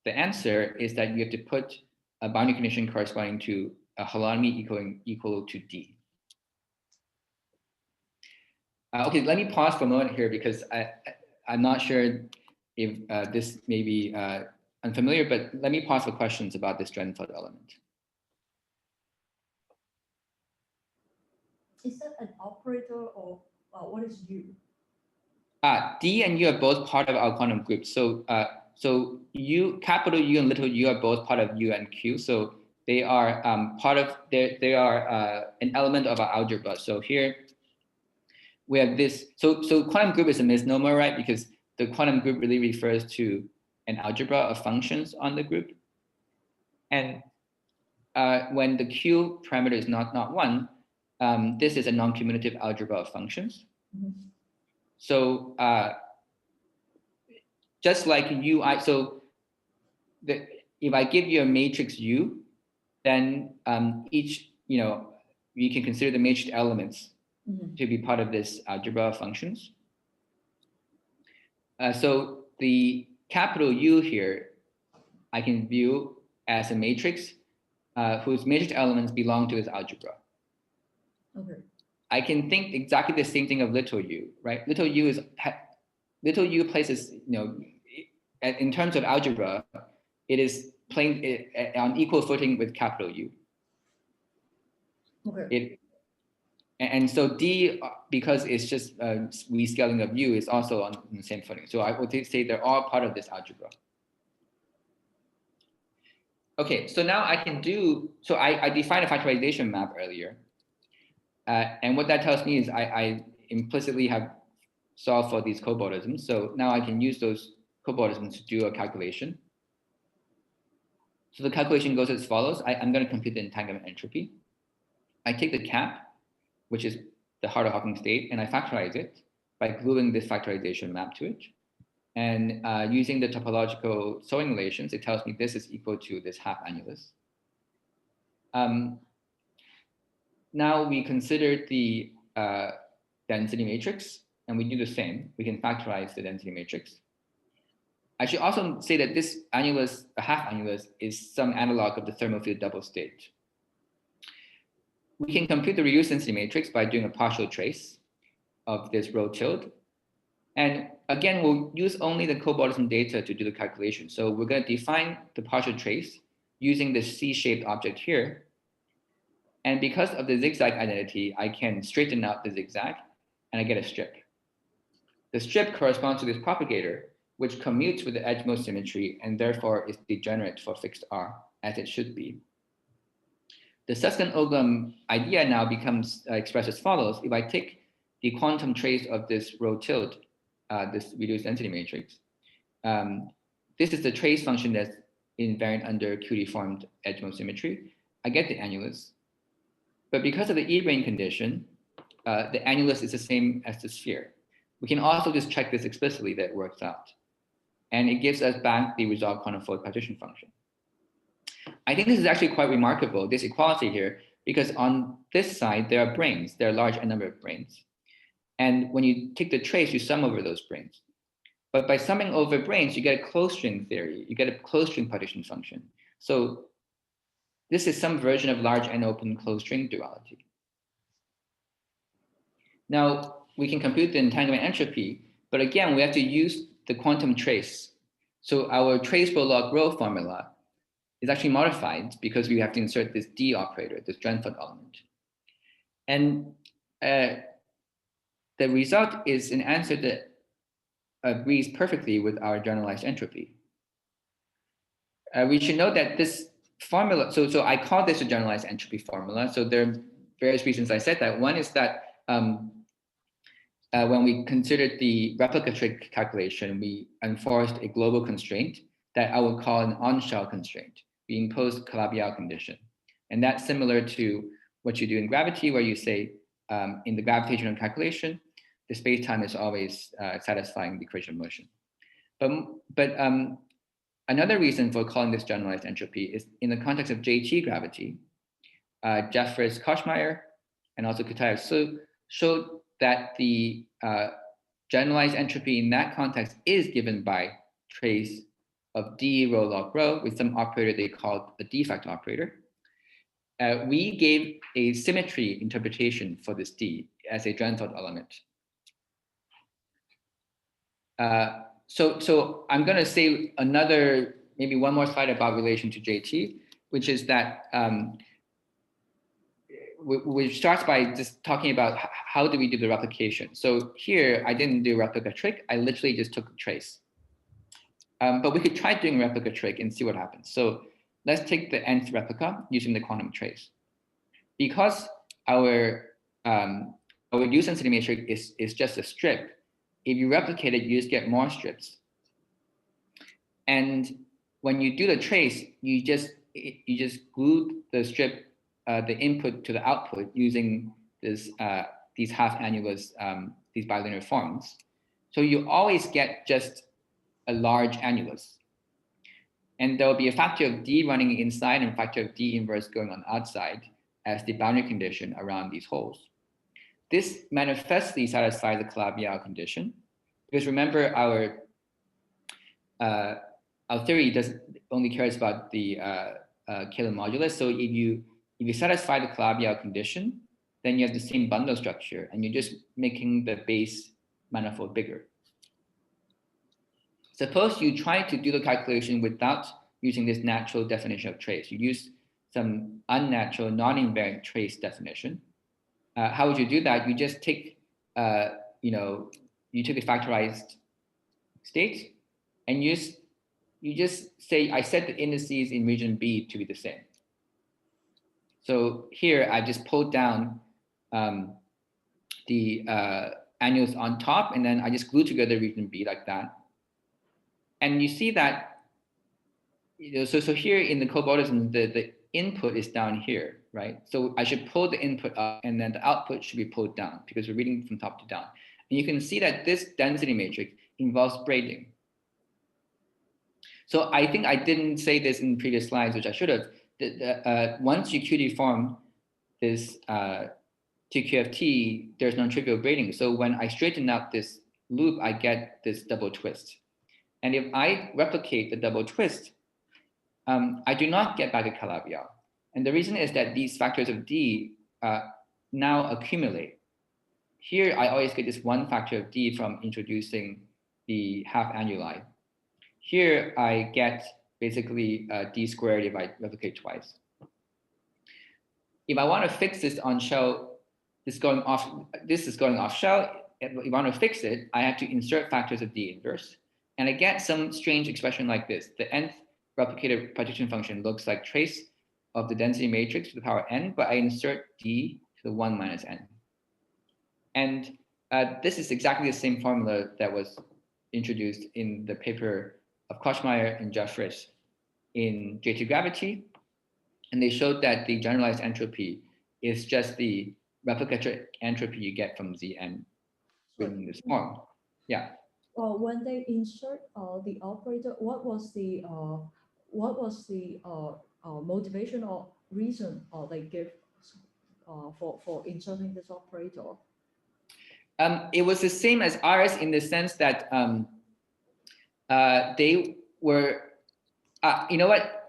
The answer is that you have to put a boundary condition corresponding to a holonomy equal to D. Okay, let me pause for a moment here because I'm not sure if this may be unfamiliar, but let me pause for questions about this Drenfeld element. Is that an operator or what is U? D and U are both part of our quantum group. So so U, capital U and little u are both part of U and Q. So they are part of, they are an element of our algebra. So here we have this, so quantum group is a misnomer, right? Because the quantum group really refers to an algebra of functions on the group. And when the Q parameter is not one, this is a non-commutative algebra of functions. Mm-hmm. So just like UI, so if I give you a matrix U, then each, you can consider the matrix elements mm-hmm. to be part of this algebra of functions. So the capital U here, I can view as a matrix whose matrix elements belong to this algebra. Okay. I can think exactly the same thing of little u, right? Little u places, in terms of algebra, it is playing on equal footing with capital U. Okay. And so D, because it's just rescaling of U, is also on the same footing. So I would say they're all part of this algebra. Okay, so now I can do, so I defined a factorization map earlier. And what that tells me is I implicitly have solved for these cobordisms. So now I can use those cobordisms to do a calculation. So the calculation goes as follows. I'm going to compute the entanglement entropy. I take the cap, which is the Hartle Hawking state, and I factorize it by gluing this factorization map to it. And using the topological sewing relations, it tells me this is equal to this half annulus. Now we consider the density matrix, and we do the same. We can factorize the density matrix. I should also say that this annulus, a half annulus, is some analog of the thermal field double state. We can compute the Ryu density matrix by doing a partial trace of this rho tilde. And again, we'll use only the cobordism data to do the calculation. So we're going to define the partial trace using this C-shaped object here. And because of the zigzag identity, I can straighten out the zigzag and I get a strip. The strip corresponds to this propagator, which commutes with the edgemode symmetry and therefore is degenerate for fixed R, as it should be. The Susskind and Uglum idea now becomes expressed as follows. If I take the quantum trace of this rho tilde, this reduced density matrix, this is the trace function that's invariant under q-deformed edgemode symmetry. I get the annulus. But because of the E-brane condition, the annulus is the same as the sphere. We can also just check this explicitly that it works out. And it gives us back the resolved conifold partition function. I think this is actually quite remarkable, this equality here, because on this side, there are branes. There are a large number of branes. And when you take the trace, you sum over those branes. But by summing over branes, you get a closed string theory. You get a closed string partition function. So this is some version of large and open closed string duality. Now, we can compute the entanglement entropy, but again, we have to use the quantum trace. So our trace rho log rho formula is actually modified because we have to insert this D operator, this Drenfeld element. And the result is an answer that agrees perfectly with our generalized entropy. We should note that this formula, so I call this a generalized entropy formula. So there are various reasons I said that. One is that when we considered the replica trick calculation, we enforced a global constraint that I would call an on-shell constraint. We imposed Calabi-Yau condition. And that's similar to what you do in gravity, where you say in the gravitational calculation, the space-time is always satisfying the equation of motion. But another reason for calling this generalized entropy is in the context of JT gravity, Jeffers, Koshmeyer, and also Kutaev showed that the generalized entropy in that context is given by trace of D rho log rho with some operator they called a defect operator. We gave a symmetry interpretation for this D as a Drenfeld element. So I'm going to say maybe one more slide about relation to JT, which is that which starts by just talking about how do we do the replication. So here, I didn't do a replica trick. I literally just took a trace. But we could try doing a replica trick and see what happens. So let's take the nth replica using the quantum trace. Because our use density matrix is just a strip, if you replicate it, you just get more strips. And when you do the trace, you just glue the strip, the input to the output using these half annulus, these bilinear forms. So you always get just a large annulus. And there will be a factor of D running inside and a factor of D inverse going on outside as the boundary condition around these holes. This manifestly satisfies the Calabi-Yau condition, because remember our theory only cares about the Kähler modulus. So if you satisfy the Calabi-Yau condition, then you have the same bundle structure, and you're just making the base manifold bigger. Suppose you try to do the calculation without using this natural definition of trace. You use some unnatural, non-invariant trace definition. How would you do that? You just take, you take a factorized state and use you just say, I set the indices in region B to be the same. So here I just pulled down the annuals on top, and then I just glue together region B like that. And you see that, so here in the cobordism, the input is down here, right? So I should pull the input up, and then the output should be pulled down because we're reading from top to down. And you can see that this density matrix involves braiding. So I think I didn't say this in previous slides, which I should have. Once you q-deform this TQFT, there's non-trivial braiding. So when I straighten out this loop, I get this double twist. And if I replicate the double twist, I do not get back a Calabi-Yau. And the reason is that these factors of D now accumulate. Here, I always get this one factor of D from introducing the half annuli. Here, I get basically D squared if I replicate twice. If I want to fix this on shell, this is going off shell. If I want to fix it, I have to insert factors of D inverse. And I get some strange expression like this. The nth replicated partition function looks like trace of the density matrix to the power n, but I insert D to the 1 minus n. And this is exactly the same formula that was introduced in the paper of Kochmeyer and Jeffries in JT gravity. And they showed that the generalized entropy is just the replicator entropy you get from Zn in this form. Yeah. When they insert the operator, what was the motivation or reason they give for inserting this operator? It was the same as ours in the sense that they were, you know what?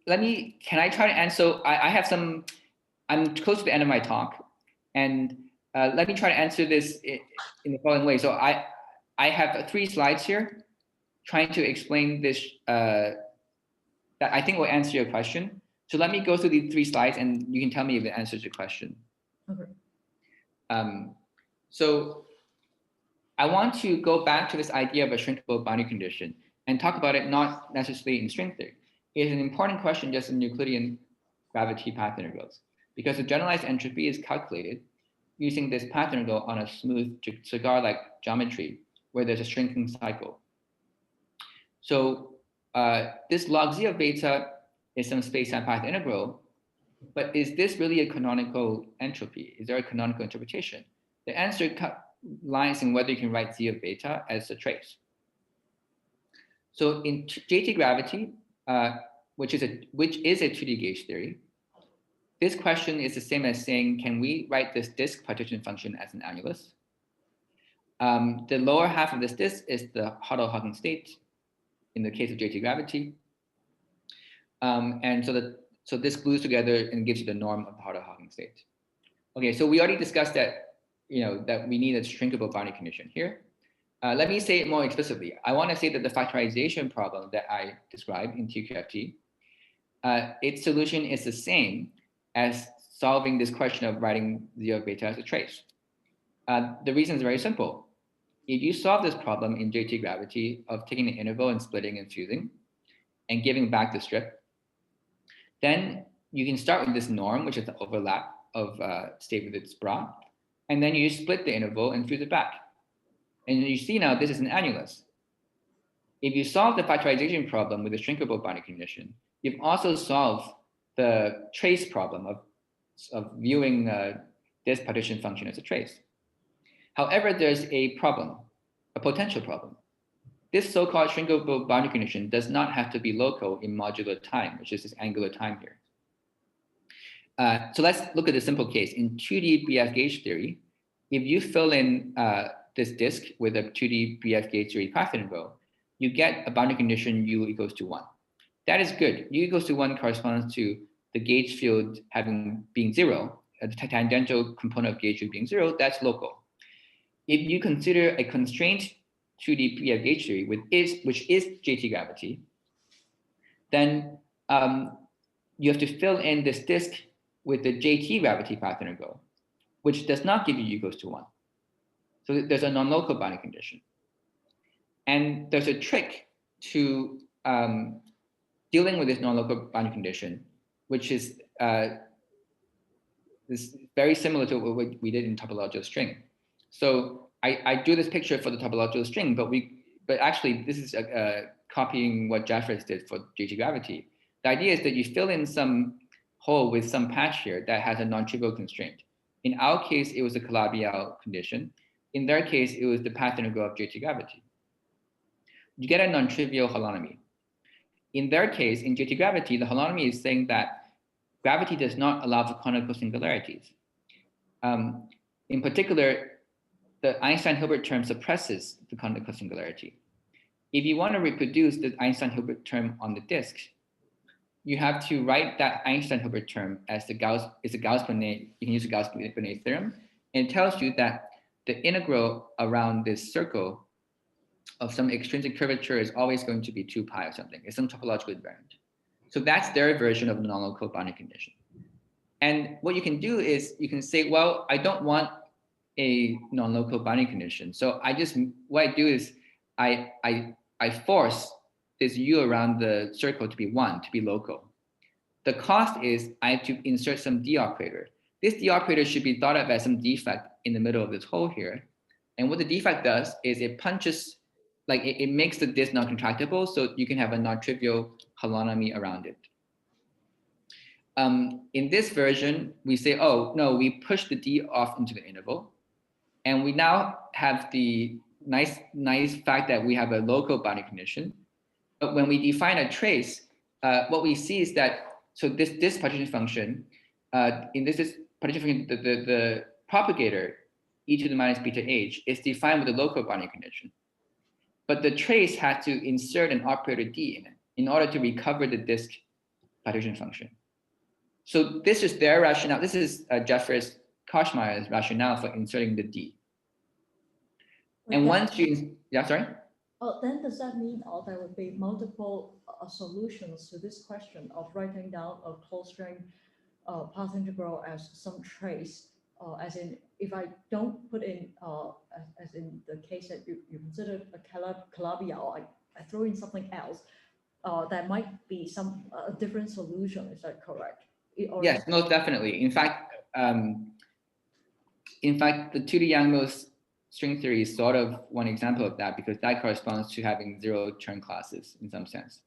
Can I try to answer? So I have some, I'm close to the end of my talk, and let me try to answer this in the following way. So I have 3 slides here trying to explain this that I think will answer your question. So let me go through the 3 slides and you can tell me if it answers your question. Okay. So I want to go back to this idea of a shrinkable boundary condition and talk about it not necessarily in string theory. It is an important question just in Euclidean gravity path integrals, because the generalized entropy is calculated using this path integral on a smooth cigar-like geometry where there's a shrinking cycle. So this log z of beta is some space-time path integral, but is this really a canonical entropy? Is there a canonical interpretation? The answer lies in whether you can write z of beta as a trace. So in JT gravity, which is a 2D gauge theory, this question is the same as saying, can we write this disk partition function as an annulus? The lower half of this disk is the Hartle Hawking state in the case of JT gravity. And so this glues together and gives you the norm of the Hartle Hawking state. Okay, so we already discussed that, that we need a shrinkable boundary condition here. Let me say it more explicitly. I want to say that the factorization problem that I described in TQFT, its solution is the same as solving this question of writing z of beta as a trace. The reason is very simple. If you solve this problem in JT gravity of taking the interval and splitting and fusing and giving back the strip, then you can start with this norm, which is the overlap of state with its bra, and then you split the interval and fuse it back. And you see now this is an annulus. If you solve the factorization problem with a shrinkable boundary condition, you've also solved the trace problem of viewing this partition function as a trace. However, there's a problem, a potential problem. This so-called shrinkable boundary condition does not have to be local in modular time, which is this angular time here. So let's look at a simple case. In 2D BF gauge theory, if you fill in this disk with a 2D BF gauge theory path integral, you get a boundary condition u equals to 1. That is good. U equals to 1 corresponds to the gauge field being 0, the tangential component of gauge field being 0, that's local. If you consider a constraint 2D BF gauge theory, which is JT gravity, then you have to fill in this disk with the JT gravity path integral, which does not give you u equals to 1. So there's a non-local boundary condition. And there's a trick to dealing with this non-local boundary condition, which is this very similar to what we did in topological string. So I drew this picture for the topological string, but actually this is copying what Jeffers did for JT gravity. The idea is that you fill in some hole with some patch here that has a non-trivial constraint. In our case, it was a Calabi-Yau condition. In their case, it was the path integral of JT gravity. You get a non-trivial holonomy. In their case, in JT gravity, the holonomy is saying that gravity does not allow for conical singularities. In particular, the Einstein-Hilbert term suppresses the conical singularity. If you want to reproduce the Einstein-Hilbert term on the disk, you have to write that Einstein-Hilbert term as the Gauss-Bonnet. You can use the Gauss-Bonnet theorem, and it tells you that the integral around this circle of some extrinsic curvature is always going to be 2 pi or something. It's some topological invariant. So that's their version of the non-local boundary condition. And what you can do is you can say, well, I don't want a non-local boundary condition. So what I do is I force this U around the circle to be 1, to be local. The cost is I have to insert some D operator. This D operator should be thought of as some defect in the middle of this hole here. And what the defect does is it punches, like it makes the disk non-contractible, so you can have a non-trivial holonomy around it. In this version, we say, oh, no, we push the D off into the interval. And we now have the nice fact that we have a local boundary condition. But when we define a trace, what we see is that, so this partition function, in this partition function, the propagator, e to the minus beta h, is defined with a local boundary condition. But the trace has to insert an operator D in it in order to recover the disk partition function. So this is their rationale. This is Jeffers Koschmeyer's rationale for inserting the D. And once you, yeah, sorry? Oh, then does that mean there would be multiple solutions to this question of writing down a closed string path integral as some trace, as in if I don't put in, as in the case that you consider a Calabi-Yau, I throw in something else, that might be some different solution. Is that correct? Yes, most definitely. In fact, the 2D Yang-Mills string theory is sort of one example of that, because that corresponds to having 0 Chern classes in some sense.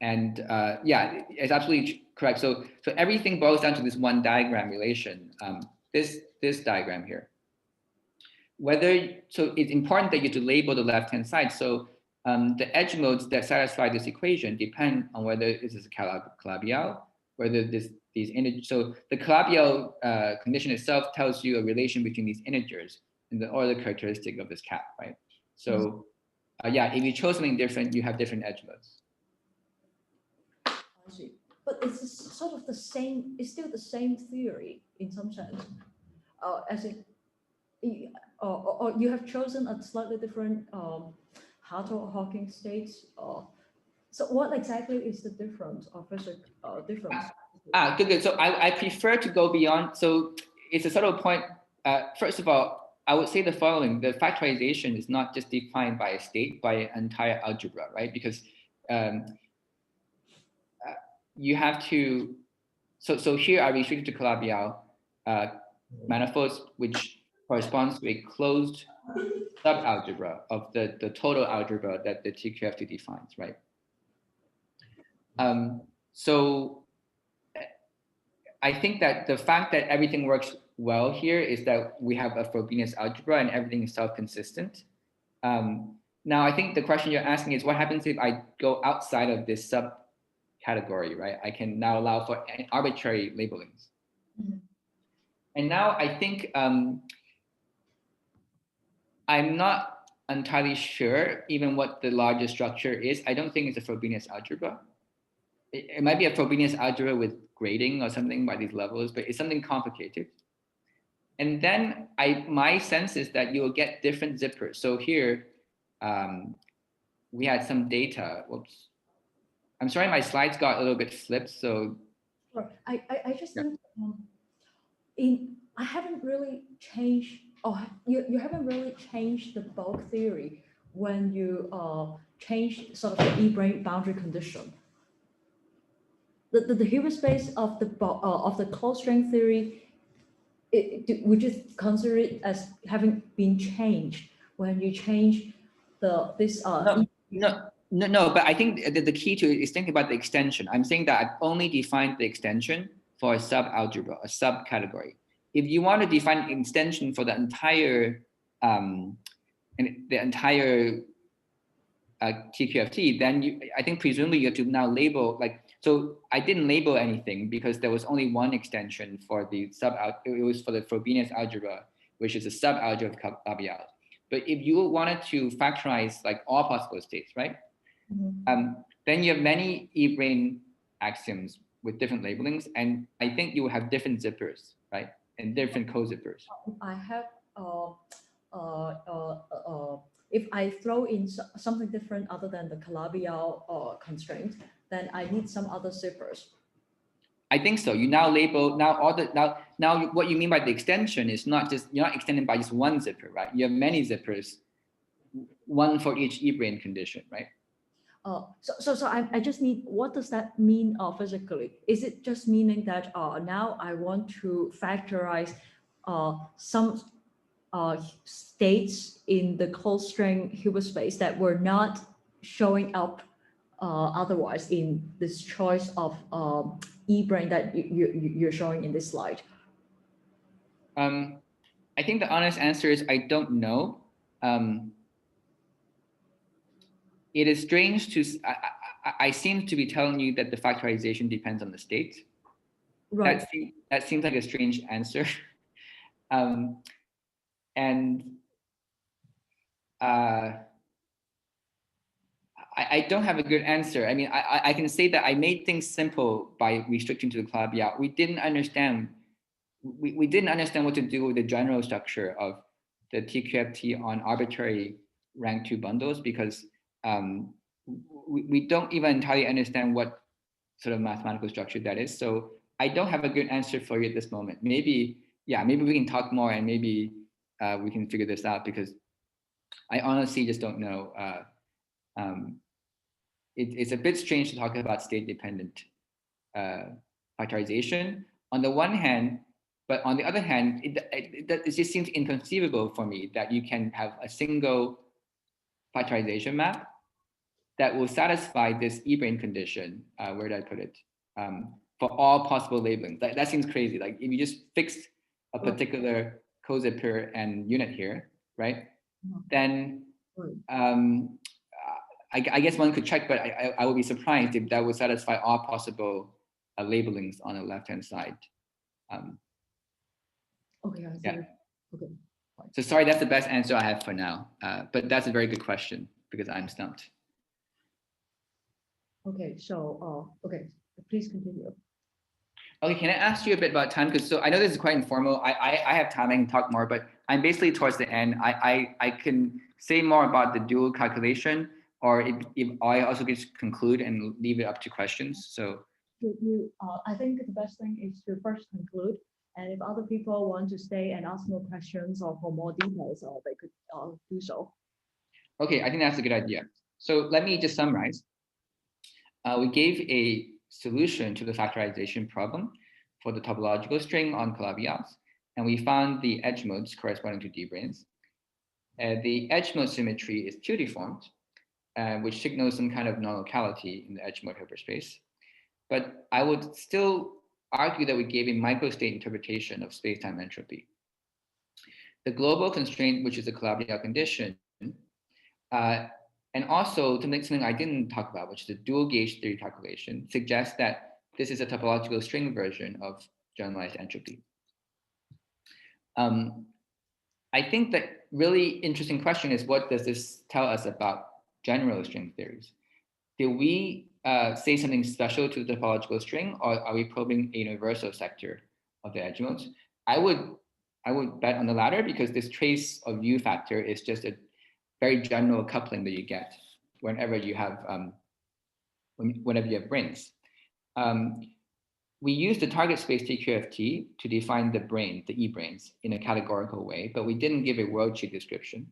Yeah, it's absolutely correct. So everything boils down to this one diagram relation, this diagram here. So it's important that you have to label the left-hand side. So the edge modes that satisfy this equation depend on whether this is a Calabi-Yau, whether so the Calabi-Yau condition itself tells you a relation between these integers and the order characteristic of this cap, right? So yeah, if you chose something different, you have different edge modes. I see. But it's sort of the same, it's still the same theory in some sense, as in, or you have chosen a slightly different Hartle Hawking states. So what exactly is the difference, or difference? Good. So I prefer to go beyond. So it's a subtle point. First of all, I would say the following: the factorization is not just defined by a state, by an entire algebra, right? Because you have to. So here I restricted to Calabi-Yau manifolds, which corresponds to a closed subalgebra of the total algebra that the TQFT defines, right? So I think that the fact that everything works well here is that we have a Frobenius algebra and everything is self-consistent. Now, I think the question you're asking is what happens if I go outside of this subcategory, right? I can now allow for arbitrary labelings. Mm-hmm. And now I think I'm not entirely sure even what the larger structure is. I don't think it's a Frobenius algebra. It might be a Frobenius algebra with grading or something by these levels, but it's something complicated. And then my sense is that you will get different zippers. So here, we had some data. Whoops. I'm sorry, my slides got a little bit flipped. So I just think I haven't really changed, or you haven't really changed the bulk theory when you change sort of the E-brane boundary condition, the Hilbert space of the closed string theory, would you consider it as having been changed when you change this No, but I think the key to it is thinking about the extension. I'm saying that I've only defined the extension for a sub-algebra, a subcategory. If you want to define an extension for the entire TQFT, then I think presumably you have to now label, like, so I didn't label anything because there was only one extension for the it was for the Frobenius algebra, which is a sub-algebra of Calabi-Yau. But if you wanted to factorize like all possible states, right? Then you have many E-brane axioms with different labelings, and I think you will have different zippers, right? And different co-zippers. I have if I throw in something different other than the Calabi-Yau constraint, then I need some other zippers. I think so. You now label now what you mean by the extension is not just, you're not extending by just one zipper, right? You have many zippers, one for each E-brane condition, right? So I just need, what does that mean physically? Is it just meaning that now I want to factorize some states in the closed string Hilbert space that were not showing up otherwise in this choice of E-brane that you're showing in this slide? I think the honest answer is I don't know. It is strange to, I seem to be telling you that the factorization depends on the state. Right. That seems like a strange answer. I don't have a good answer. I mean, I can say that I made things simple by restricting to the Calabi-Yau. We didn't understand what to do with the general structure of the TQFT on arbitrary rank 2 bundles, because we don't even entirely understand what sort of mathematical structure that is. So I don't have a good answer for you at this moment. Maybe we can talk more, and maybe we can figure this out, because I honestly just don't know. It's a bit strange to talk about state-dependent factorization on the one hand, but on the other hand, it just seems inconceivable for me that you can have a single factorization map that will satisfy this E-brane condition. Where did I put it? For all possible labelings. That seems crazy. Like if you just fix a particular co-zipper and unit here, right? Then I guess one could check, but I would be surprised if that would satisfy all possible labelings on the left-hand side. Okay, I see. Yeah. Okay. So sorry, that's the best answer I have for now. But that's a very good question, because I'm stumped. Okay, so okay, please continue. Okay, can I ask you a bit about time? Because so I know this is quite informal. I have time, I can talk more, but I'm basically towards the end. I can say more about the dual calculation, or if I also just conclude and leave it up to questions. So I think the best thing is to first conclude, and if other people want to stay and ask more questions or for more details, they could do so. Okay, I think that's a good idea. So let me just summarize. We gave a solution to the factorization problem for the topological string on Calabi-Yaus, and we found the edge modes corresponding to D-branes. The edge mode symmetry is q-deformed, which signals some kind of non-locality in the edge mode Hilbert space. But I would still argue that we gave a microstate interpretation of space-time entropy. The global constraint, which is a Calabi-Yau condition, and also something I didn't talk about, which is the dual gauge theory calculation, suggests that this is a topological string version of generalized entropy. I think the really interesting question is, what does this tell us about general string theories? Did we say something special to the topological string, or are we probing a universal sector of the edge modes? I would bet on the latter, because this trace of U factor is just a very general coupling that you get whenever you have whenever you have branes. We use the target space TQFT to define the brane, the E-branes, in a categorical way, but we didn't give a worldsheet description.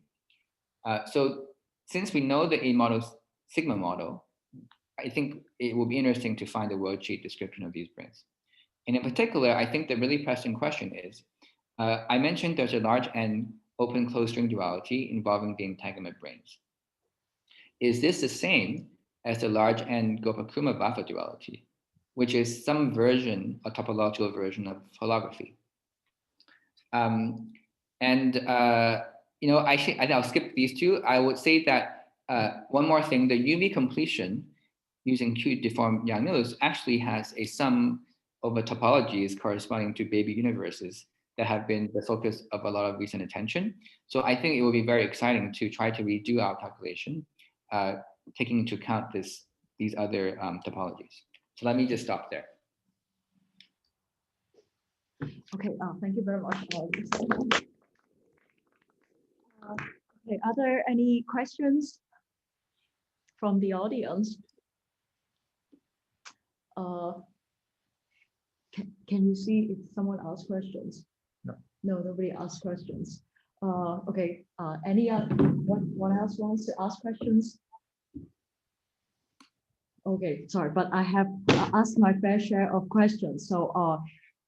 So since we know the A model sigma model, I think it will be interesting to find a worldsheet description of these branes. And in particular, I think the really pressing question is, I mentioned there's a large N open closed string duality involving the entanglement branes. Is this the same as the large N Gopakumar Vafa duality, which is some version, a topological version of holography? I'll skip these two. I would say that one more thing, the UV completion using q-deformed Yang-Mills actually has a sum over topologies corresponding to baby universes that have been the focus of a lot of recent attention. So I think it will be very exciting to try to redo our calculation, taking into account these other topologies. So let me just stop there. Okay, thank you very much. Okay, are there any questions from the audience? Can you see if someone asks questions? No. No, nobody asks questions. Okay, one else wants to ask questions? Okay, sorry, but I have asked my fair share of questions. So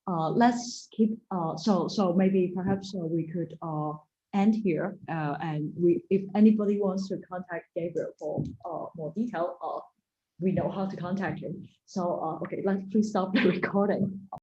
let's keep, so maybe perhaps we could end here, and if anybody wants to contact Gabriel for more detail, we know how to contact him. So okay, let's please stop the recording.